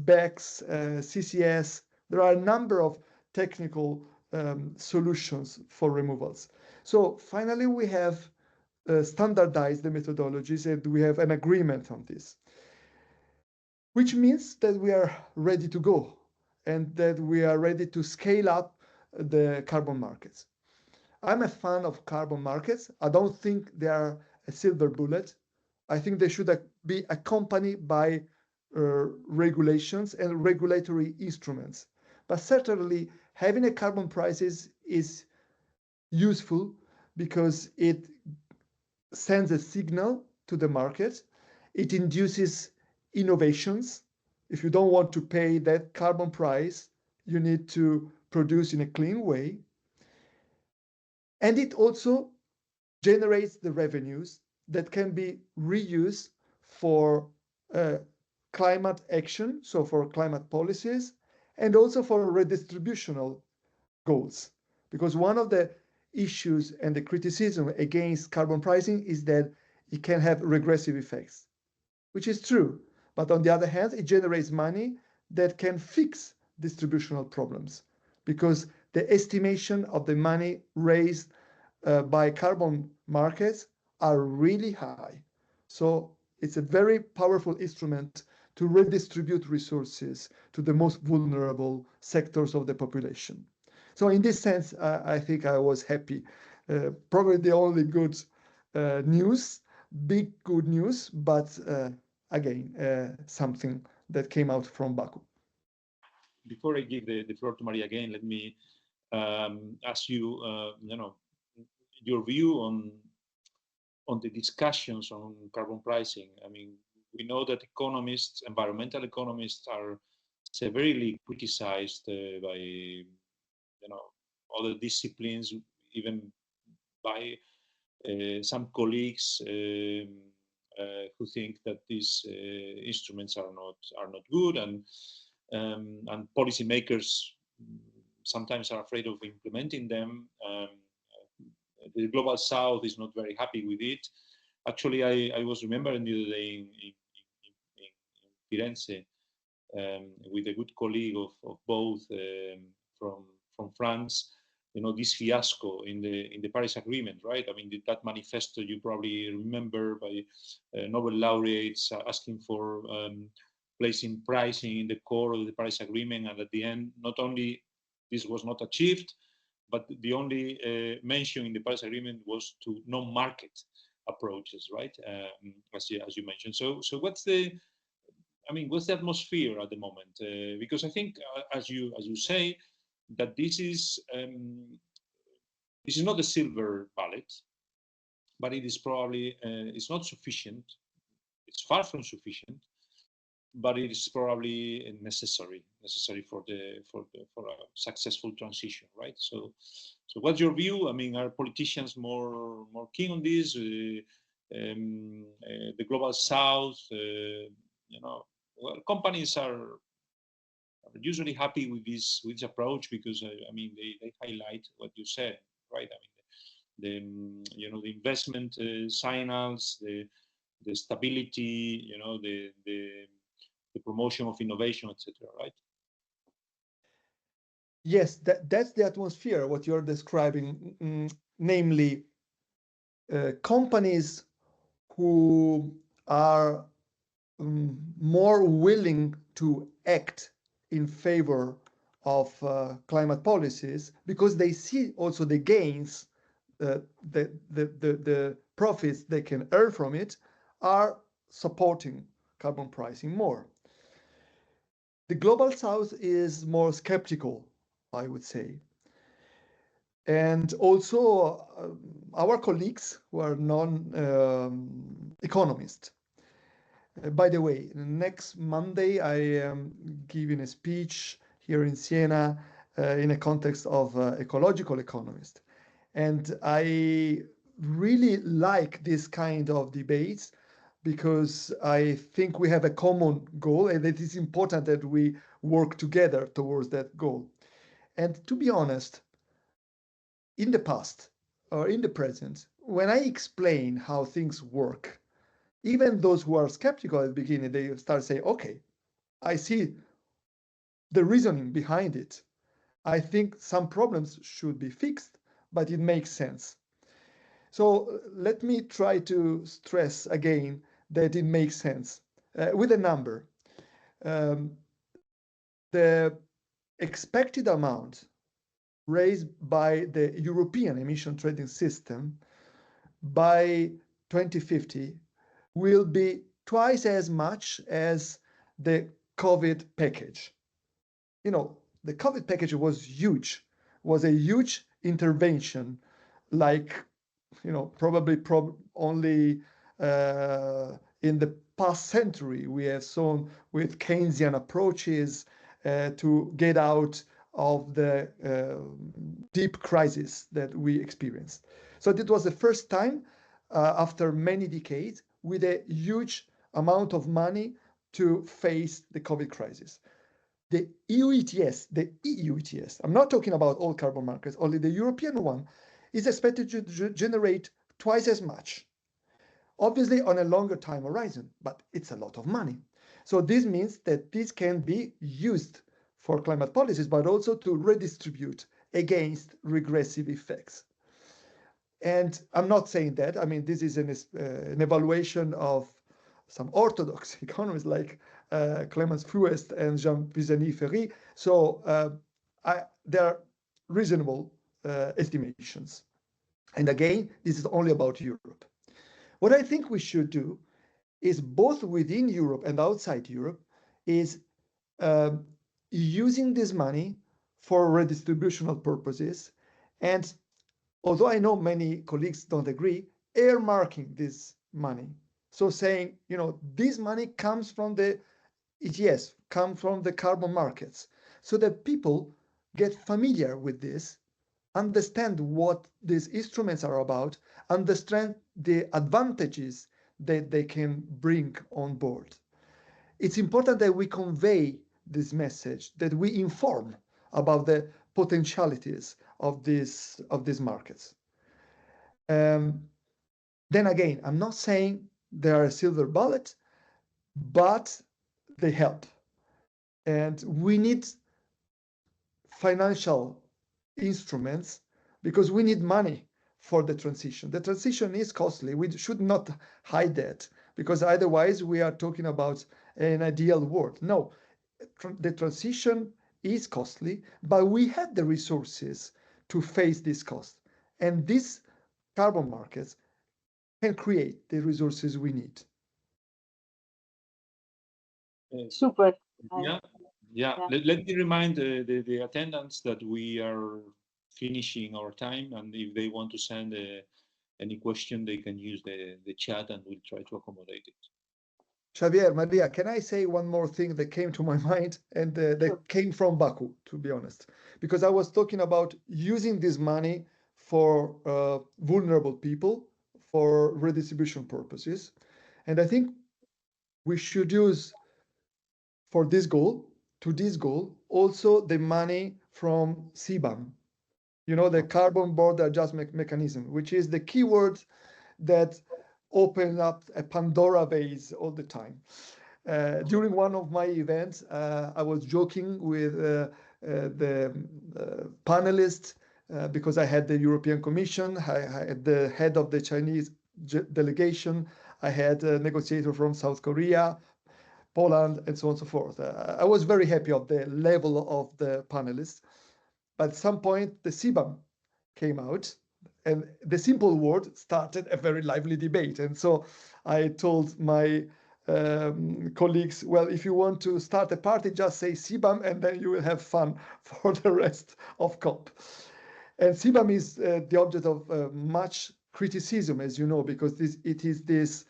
BECS, CCS. There are a number of technical solutions for removals. So finally, we have standardized the methodologies and we have an agreement on this, which means that we are ready to go and that we are ready to scale up the carbon markets. I'm a fan of carbon markets. I don't think they are a silver bullet. I think they should be accompanied by regulations and regulatory instruments. But certainly having a carbon prices is useful because it sends a signal to the market. It induces innovations. If you don't want to pay that carbon price, you need to produce in a clean way. And it also generates the revenues that can be reused for climate action, so for climate policies, and also for redistributional goals. Because one of the issues and the criticism against carbon pricing is that it can have regressive effects, which is true. But on the other hand, it generates money that can fix distributional problems because the estimation of the money raised by carbon markets are really high. So it's a very powerful instrument to redistribute resources to the most vulnerable sectors of the population. So in this sense, I think I was happy. Probably the only good news, big good news, but again, something that came out from Baku. Before I give the floor to Maria again, let me ask you, your view on the discussions on carbon pricing. I mean, we know that economists, environmental economists, are severely criticized by other disciplines, even by some colleagues who think that these instruments are not good, and policymakers sometimes are afraid of implementing them. The global south is not very happy with it. Actually, I was remembering the other day in Firenze with a good colleague of both from France, this fiasco in the Paris Agreement, right? I mean, that manifesto you probably remember by Nobel laureates asking for placing pricing in the core of the Paris Agreement, and at the end, not only this was not achieved, but the only mention in the Paris Agreement was to non-market approaches, right? As you mentioned. So what's the atmosphere at the moment? Because I think, as you say, that this is not a silver bullet, but it is probably it's not sufficient. It's far from sufficient, but it is probably necessary for a successful transition, right? So what's your view? I mean, are politicians more keen on this? The global south, well, companies are usually happy with this approach because I mean they highlight what you said, right? I mean the investment signals, the stability, the promotion of innovation, etc. Right? Yes, that's the atmosphere. What you're describing, namely companies who are more willing to act in favor of climate policies because they see also the gains, the profits they can earn from it, are supporting carbon pricing more. The global south is more skeptical, I would say. And also our colleagues who are non-economists. By the way, next Monday, I am giving a speech here in Siena in a context of ecological economist. And I really like this kind of debates because I think we have a common goal and it is important that we work together towards that goal. And to be honest, in the past or in the present, when I explain how things work, even those who are skeptical at the beginning, they start saying, okay, I see the reasoning behind it. I think some problems should be fixed, but it makes sense. So let me try to stress again that it makes sense with a number. Um, the expected amount raised by the European emission trading system by 2050 will be twice as much as the COVID package. You know, the COVID package was huge, was a huge intervention, like, you know, probably only in the past century we have shown with Keynesian approaches to get out of the deep crisis that we experienced. So it was the first time after many decades with a huge amount of money to face the COVID crisis. The EU ETS, the EU ETS, I'm not talking about all carbon markets, only the European one, is expected to generate twice as much. Obviously on a longer time horizon, but it's a lot of money. So this means that this can be used for climate policies, but also to redistribute against regressive effects. And I'm not saying that. I mean, this is an evaluation of some orthodox economists like Clemens Fuest and Jean Pisani-Ferry. So they are reasonable estimations. And again, this is only about Europe. What I think we should do is both within Europe and outside Europe is using this money for redistributional purposes. And although I know many colleagues don't agree, earmarking this money. So saying, you know, this money comes from the ETS, comes from the carbon markets, so that people get familiar with this, understand what these instruments are about, understand the advantages that they can bring on board. It's important that we convey this message, that we inform about the potentialities of these markets. Then again, I'm not saying they are a silver bullet, but they help. And we need financial instruments because we need money for the transition. The transition is costly. We should not hide that because otherwise we are talking about an ideal world. No, the transition is costly, but we have the resources to face this cost. And these carbon markets can create the resources we need. Super. Yeah. Let me remind the attendants that we are finishing our time, and if they want to send any question, they can use the chat, and we'll try to accommodate it. Xavier, Maria, can I say one more thing that came to my mind and that came from Baku, to be honest? Because I was talking about using this money for vulnerable people, for redistribution purposes. And I think we should use for this goal, also the money from CBAM, you know, the carbon border adjustment mechanism, which is the keyword that opens up a Pandora vase all the time. During one of my events, I was joking with the panelists because I had the European Commission, I had the head of the Chinese delegation, I had a negotiator from South Korea, Poland, and so on and so forth. I was very happy of the level of the panelists. But at some point, the CBAM came out, and the simple word started a very lively debate. And so I told my colleagues, well, if you want to start a party, just say CBAM, and then you will have fun for the rest of COP. And CBAM is the object of much criticism, as you know, because it is this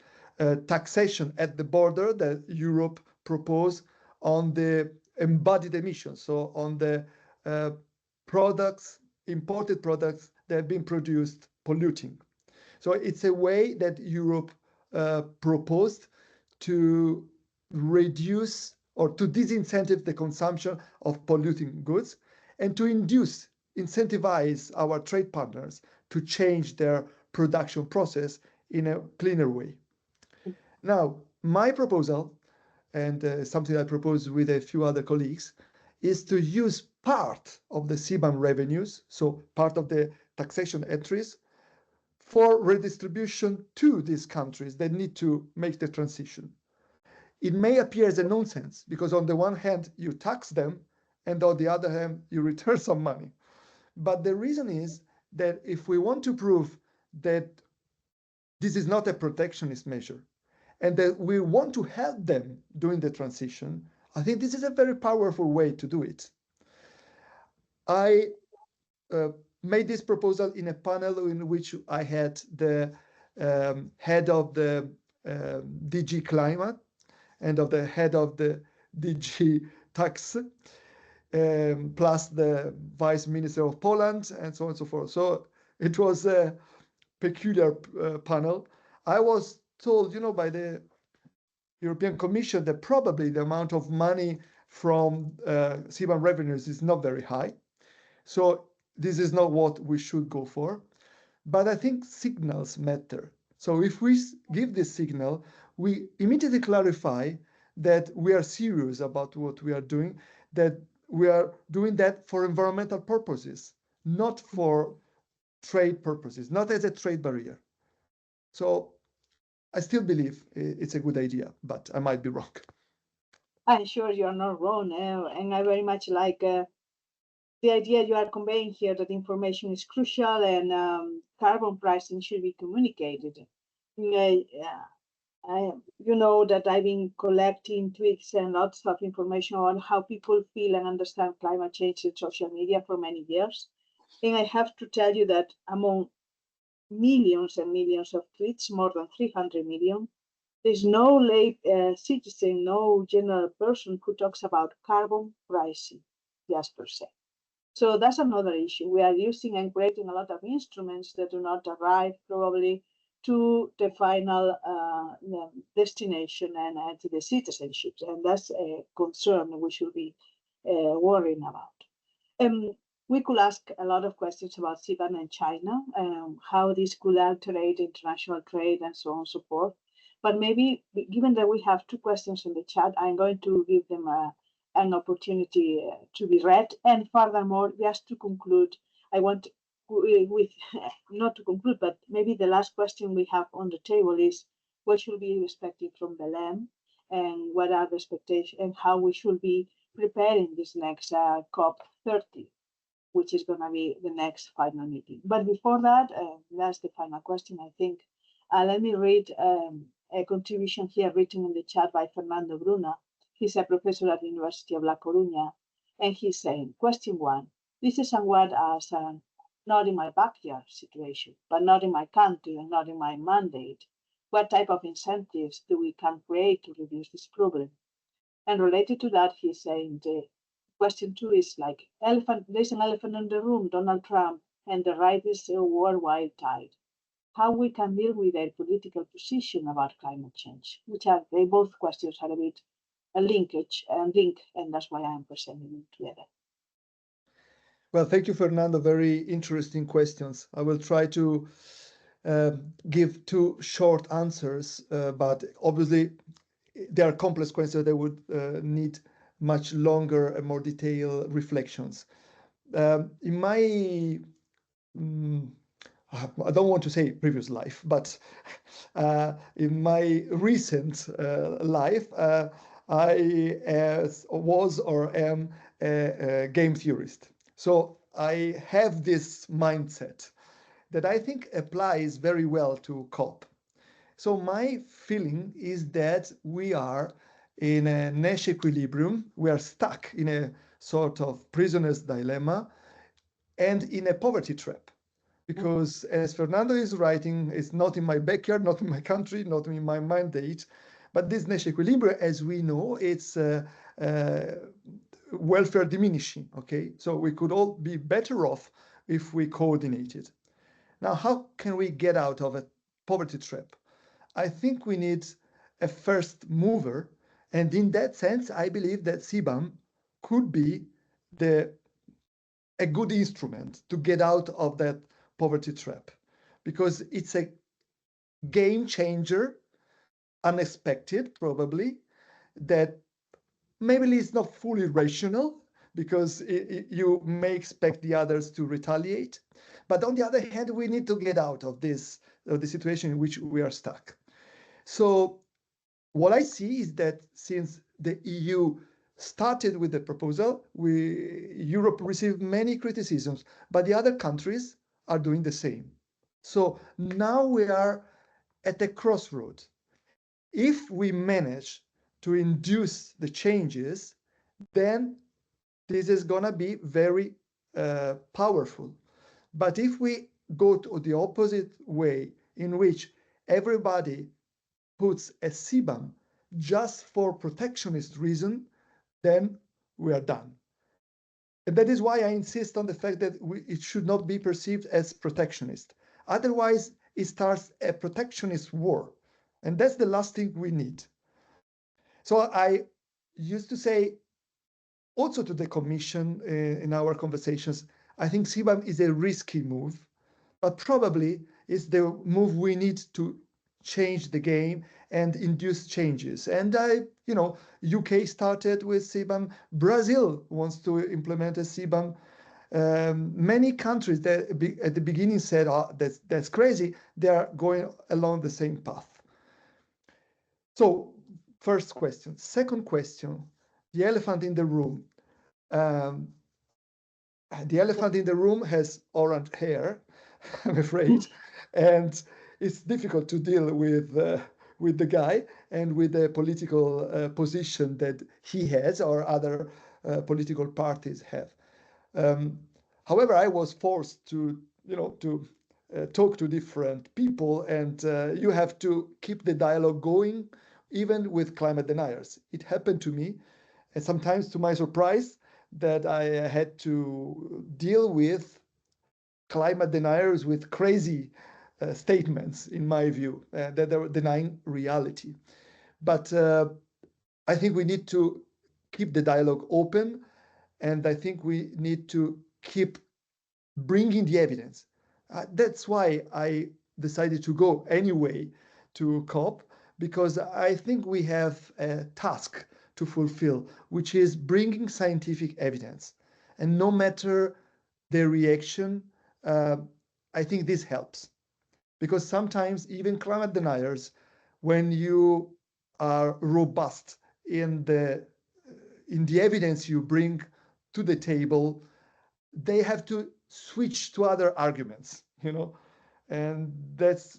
taxation at the border that Europe proposed on the embodied emissions, so on the products, imported products that have been produced polluting. So it's a way that Europe proposed to reduce or to disincentive the consumption of polluting goods and to incentivize our trade partners to change their production process in a cleaner way. Now, my proposal, and something I propose with a few other colleagues, is to use part of the CBAM revenues, so part of the taxation entries, for redistribution to these countries that need to make the transition. It may appear as a nonsense because on the one hand, you tax them, and on the other hand, you return some money. But the reason is that if we want to prove that this is not a protectionist measure, and that we want to help them during the transition, I think this is a very powerful way to do it. I made this proposal in a panel in which I had the head of the DG Climate and of the head of the DG Tax, plus the Vice Minister of Poland, and so on and so forth. So it was a peculiar panel. I was told, by the European Commission that probably the amount of money from CBAM revenues is not very high. So this is not what we should go for. But I think signals matter. So if we give this signal, we immediately clarify that we are serious about what we are doing, that we are doing that for environmental purposes, not for trade purposes, not as a trade barrier. So I still believe it's a good idea, but I might be wrong. I'm sure you're not wrong, and I very much like the idea you are conveying here that information is crucial and carbon pricing should be communicated. You know that I've been collecting tweets and lots of information on how people feel and understand climate change in social media for many years. And I have to tell you that among millions and millions of tweets, more than 300 million, there's no lay citizen, no general person who talks about carbon pricing just per se. So that's another issue. We are using and creating a lot of instruments that do not arrive probably to the final destination and to the citizenships. And that's a concern we should be worrying about. We could ask a lot of questions about CBAM and China, how this could alterate international trade and so on and so forth. But maybe, given that we have two questions in the chat, I'm going to give them an opportunity to be read. And furthermore, just to conclude, I want with not to conclude, but maybe the last question we have on the table is what should be expected from Belém and what are the expectations and how we should be preparing this next COP30, which is going to be the next final meeting. But before that, that's the final question, I think. Let me read a contribution here written in the chat by Fernando Bruna. He's a professor at the University of La Coruña, and he's saying, question one, this is somewhat as not in my backyard situation, but not in my country and not in my mandate. What type of incentives do we can create to reduce this problem? And related to that, he's saying the question two is like, there's an elephant in the room, Donald Trump, and the right is a worldwide tide. How we can deal with their political position about climate change, which are, they both questions are a bit a linkage and link, and that's why I'm presenting them together. Well, thank you, Fernando. Very interesting questions. I will try to give two short answers, but obviously they are complex questions that would need much longer and more detailed reflections. In my, I don't want to say previous life, but in my recent life, I was or am a game theorist. So I have this mindset that I think applies very well to COP. So my feeling is that we are in a Nash equilibrium. We are stuck in a sort of prisoner's dilemma and in a poverty trap. Because as Fernando is writing, it's not in my backyard, not in my country, not in my mandate, but this Nash equilibrium, as we know, it's welfare diminishing, okay? So we could all be better off if we coordinated. Now, how can we get out of a poverty trap? I think we need a first mover. And in that sense, I believe that CBAM could be a good instrument to get out of that poverty trap, because it's a game changer, unexpected probably, that maybe is not fully rational, because you may expect the others to retaliate. But on the other hand, we need to get out of this, of the situation in which we are stuck. So what I see is that since the EU started with the proposal, Europe received many criticisms, but the other countries are doing the same. So now we are at a crossroad. If we manage to induce the changes, then this is going to be very powerful. But if we go to the opposite way, in which everybody puts a CBAM just for protectionist reason, then we are done. And that is why I insist on the fact that it should not be perceived as protectionist. Otherwise, it starts a protectionist war. And that's the last thing we need. So I used to say also to the Commission in our conversations, I think CBAM is a risky move, but probably it's the move we need to change the game and induce changes. And UK started with CBAM. Brazil wants to implement a CBAM. Many countries that at the beginning said, "Oh, that's crazy," they are going along the same path. So, first question. Second question, the elephant in the room. The elephant in the room has orange hair, I'm afraid, and it's difficult to deal with the guy and with the political position that he has or other political parties have. However, I was forced to talk to different people, and you have to keep the dialogue going, even with climate deniers. It happened to me, and sometimes to my surprise, that I had to deal with climate deniers with crazy statements, in my view, that they were denying reality. But I think we need to keep the dialogue open, and I think we need to keep bringing the evidence. That's why I decided to go anyway to COP, because I think we have a task to fulfill, which is bringing scientific evidence. And no matter the reaction, I think this helps. Because sometimes even climate deniers, when you are robust in the evidence you bring to the table, they have to switch to other arguments, and that's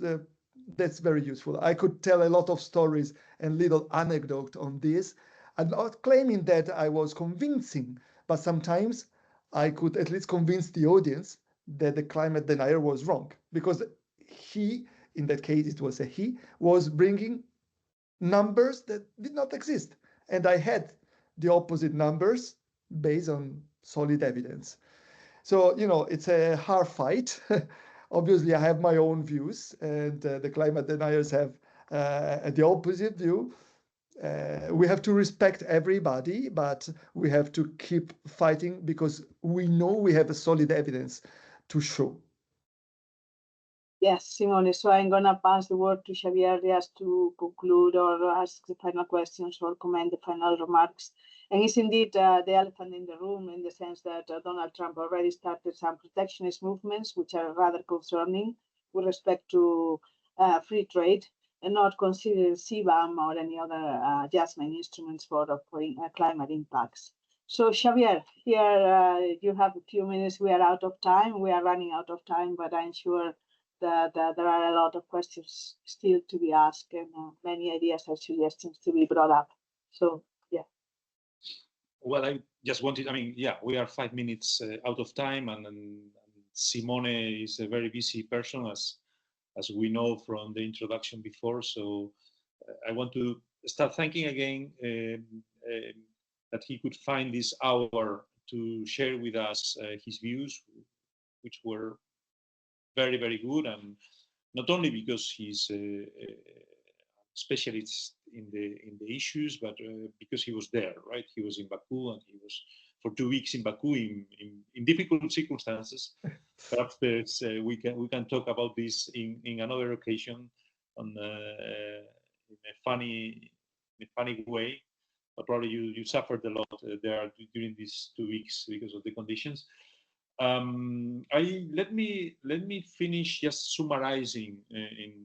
very useful. I could tell a lot of stories and little anecdote on this. I'm not claiming that I was convincing, but sometimes I could at least convince the audience that the climate denier was wrong, because he, in that case it was a he, was bringing numbers that did not exist, and I had the opposite numbers based on solid evidence. So, it's a hard fight. Obviously, I have my own views, and the climate deniers have the opposite view. We have to respect everybody, but we have to keep fighting, because we know we have a solid evidence to show. Yes, Simone. So I'm going to pass the word to Xavier just to conclude or ask the final questions or comment the final remarks. And it's indeed the elephant in the room, in the sense that Donald Trump already started some protectionist movements, which are rather concerning with respect to free trade, and not considering CBAM or any other adjustment instruments for climate impacts. So Xavier, here you have a few minutes. We are out of time. We are running out of time, but I'm sure that there are a lot of questions still to be asked, and many ideas and suggestions to be brought up. So, yeah. Well, I just wanted, we are 5 minutes out of time, and Simone is a very busy person, as we know from the introduction before. So I want to start thanking again that he could find this hour to share with us his views, which were very, very good, and not only because he's a specialist in the issues, but because he was there, right? He was in Baku, and he was for 2 weeks in Baku in difficult circumstances. Perhaps we can talk about this in another occasion on in a funny way. But probably you suffered a lot there during these 2 weeks because of the conditions. Let me finish just summarizing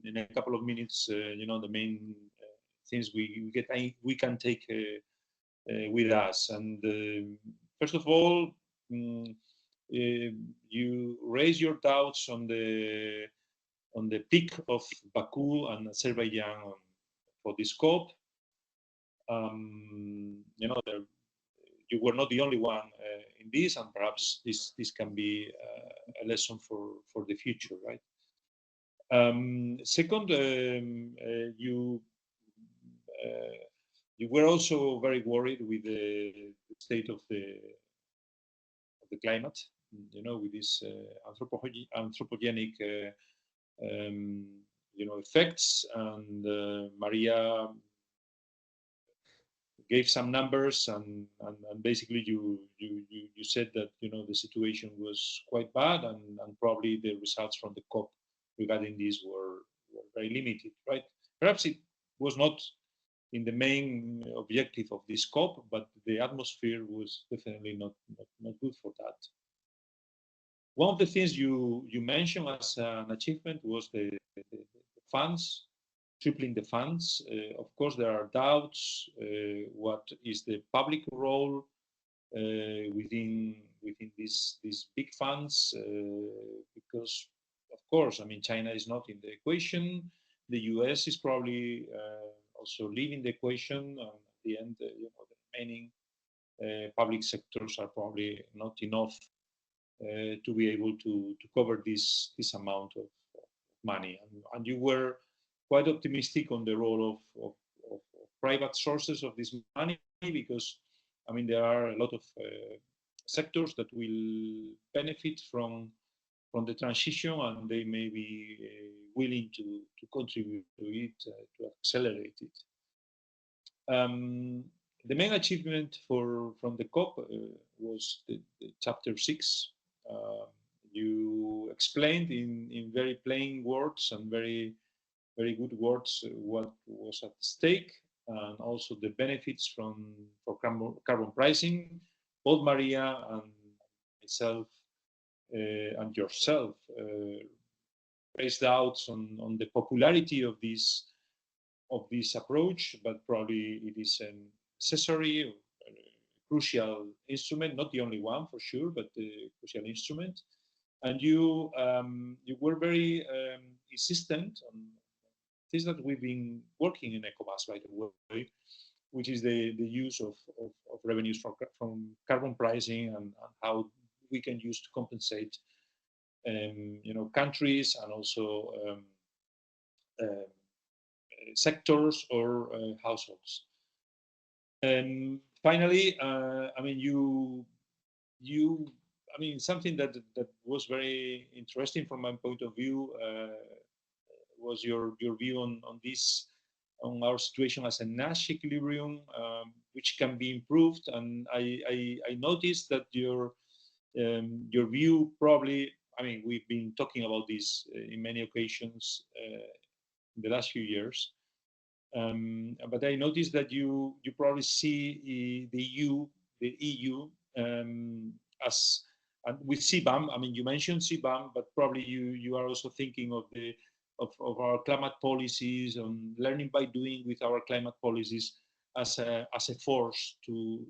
in a couple of minutes. The main things we can take with us. And first of all, you raise your doubts on the peak of Baku and Azerbaijan for this COP. You were not the only one in this, and perhaps this can be a lesson for the future, right? Second, you were also very worried with the state of the climate, with this anthropogenic effects, and Maria gave some numbers, and basically you said that the situation was quite bad, and probably the results from the COP regarding this were very limited, right? Perhaps it was not in the main objective of this COP, but the atmosphere was definitely not good for that. One of the things you mentioned as an achievement was the funds, tripling the funds. Of course, there are doubts. What is the public role within these big funds? Because, of course, I mean, China is not in the equation. The US is probably also leaving the equation, and at the end, the remaining public sectors are probably not enough to be able to cover this amount of money. And you were quite optimistic on the role of private sources of this money, because I mean there are a lot of sectors that will benefit from the transition, and they may be willing to contribute to it, to accelerate it. The main achievement from the COP was the chapter 6. You explained in very plain words and very good words what was at stake, and also the benefits for carbon pricing. Both Maria and myself and yourself raised doubts on the popularity of this approach, but probably it is a necessary, crucial instrument, not the only one for sure, but a crucial instrument. And you were very insistent on things that we've been working in ECOWAS, by the way, which is the use of revenues from carbon pricing, and how we can use to compensate countries and also sectors or households. And finally, I mean, something that was very interesting from my point of view was your view on this, on our situation as a Nash equilibrium, which can be improved. And I noticed that your view probably, I mean, we've been talking about this in many occasions in the last few years. But I noticed that you probably see the EU as, and with CBAM. I mean, you mentioned CBAM, but probably you are also thinking of our climate policies, and learning by doing with our climate policies as a force to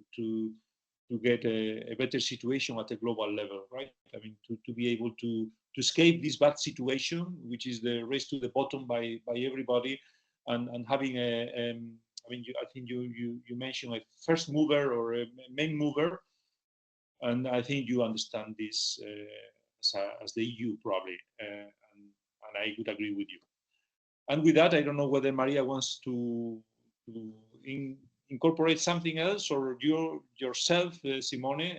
get a better situation at a global level, right? I mean, to be able to escape this bad situation, which is the race to the bottom by everybody, and having I mean, I think you mentioned a first mover or a main mover, and I think you understand this as the EU probably, and I would agree with you. And with that, I don't know whether Maria wants to incorporate something else, or yourself, Simone,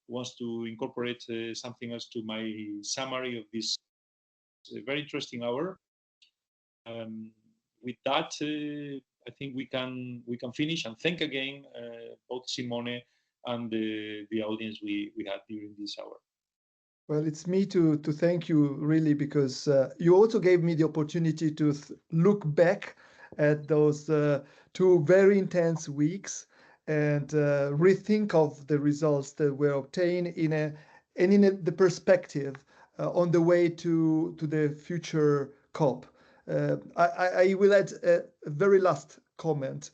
wants to incorporate something else to my summary of this a very interesting hour. With that, I think we can finish and thank again both Simone and the audience we had during this hour. Well, it's me to thank you really, because you also gave me the opportunity to look back at those 2 very intense weeks and rethink of the results that were obtained in the perspective on the way to the future COP. I will add a very last comment.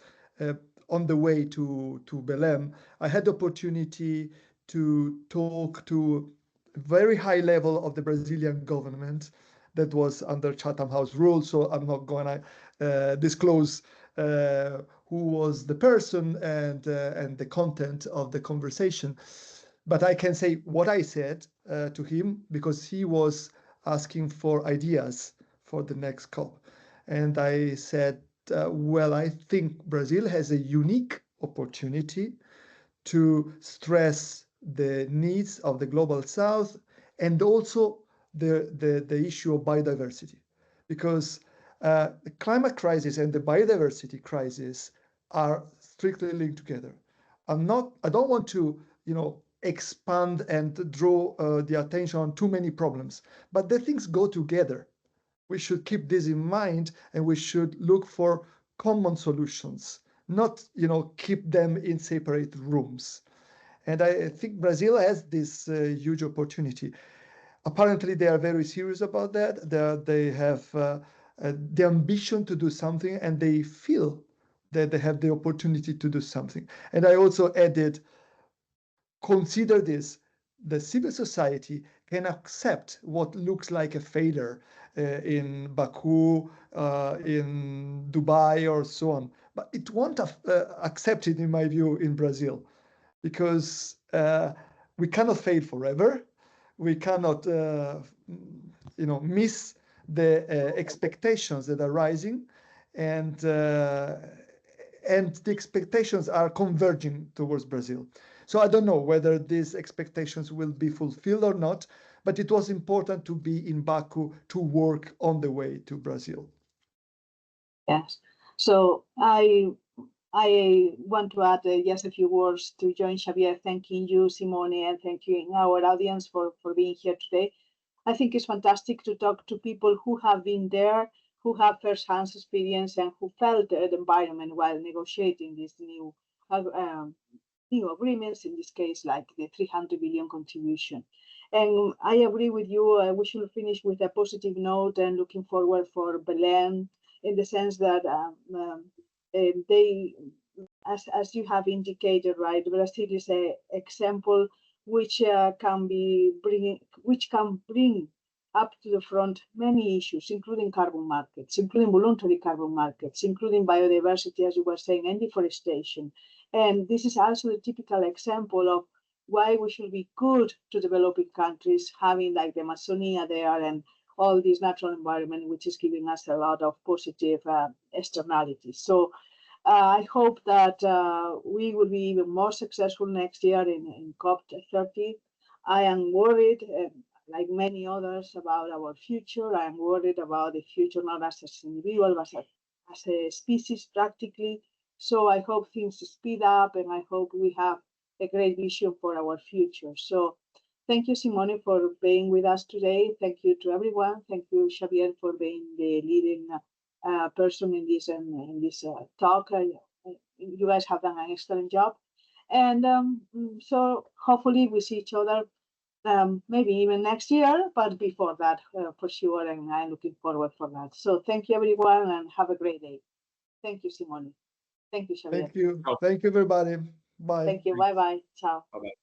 On the way to Belém, I had the opportunity to talk to very high level of the Brazilian government that was under Chatham House rule. So I'm not going to disclose who was the person and the content of the conversation. But I can say what I said to him, because he was asking for ideas for the next COP. And I said, well, I think Brazil has a unique opportunity to stress the needs of the global south and also the issue of biodiversity, because the climate crisis and the biodiversity crisis are strictly linked together. I don't want to expand and draw the attention on too many problems, but the things go together. We should keep this in mind, and we should look for common solutions, not keep them in separate rooms. And I think Brazil has this huge opportunity. Apparently, they are very serious about that. They have the ambition to do something, and they feel that they have the opportunity to do something. And I also added, consider this: the civil society can accept what looks like a failure in Baku, in Dubai, or so on, but it won't accept it, in my view, in Brazil. Because we cannot fail forever. We cannot, miss the expectations that are rising, and the expectations are converging towards Brazil. So I don't know whether these expectations will be fulfilled or not, but it was important to be in Baku to work on the way to Brazil. Yes. So I want to add just a few words to join Xavier, thanking you, Simone, and thanking our audience for being here today. I think it's fantastic to talk to people who have been there, who have first-hand experience, and who felt the environment while negotiating these new agreements, in this case, like the 300 billion contribution. And I agree with you, we should finish with a positive note and looking forward for Belém, in the sense that they, as you have indicated, right, Brazil is an example which can bring up to the front many issues, including carbon markets, including voluntary carbon markets, including biodiversity, as you were saying, and deforestation. And this is also a typical example of why we should be good to developing countries, having like the Amazonia there and all this natural environment, which is giving us a lot of positive externalities. So I hope that we will be even more successful next year in COP30. I am worried, like many others, about our future. I am worried about the future, not as an individual, but as a species practically. So I hope things speed up, and I hope we have a great vision for our future. So thank you, Simone, for being with us today. Thank you to everyone. Thank you, Xavier, for being the leading person in this talk. You guys have done an excellent job. And so hopefully we see each other maybe even next year, but before that for sure, and I'm looking forward for that. So thank you, everyone, and have a great day. Thank you, Simone. Thank you, Xavier. Thank you. Thank you, everybody. Bye. Thank you. Bye-bye. Ciao. Bye-bye.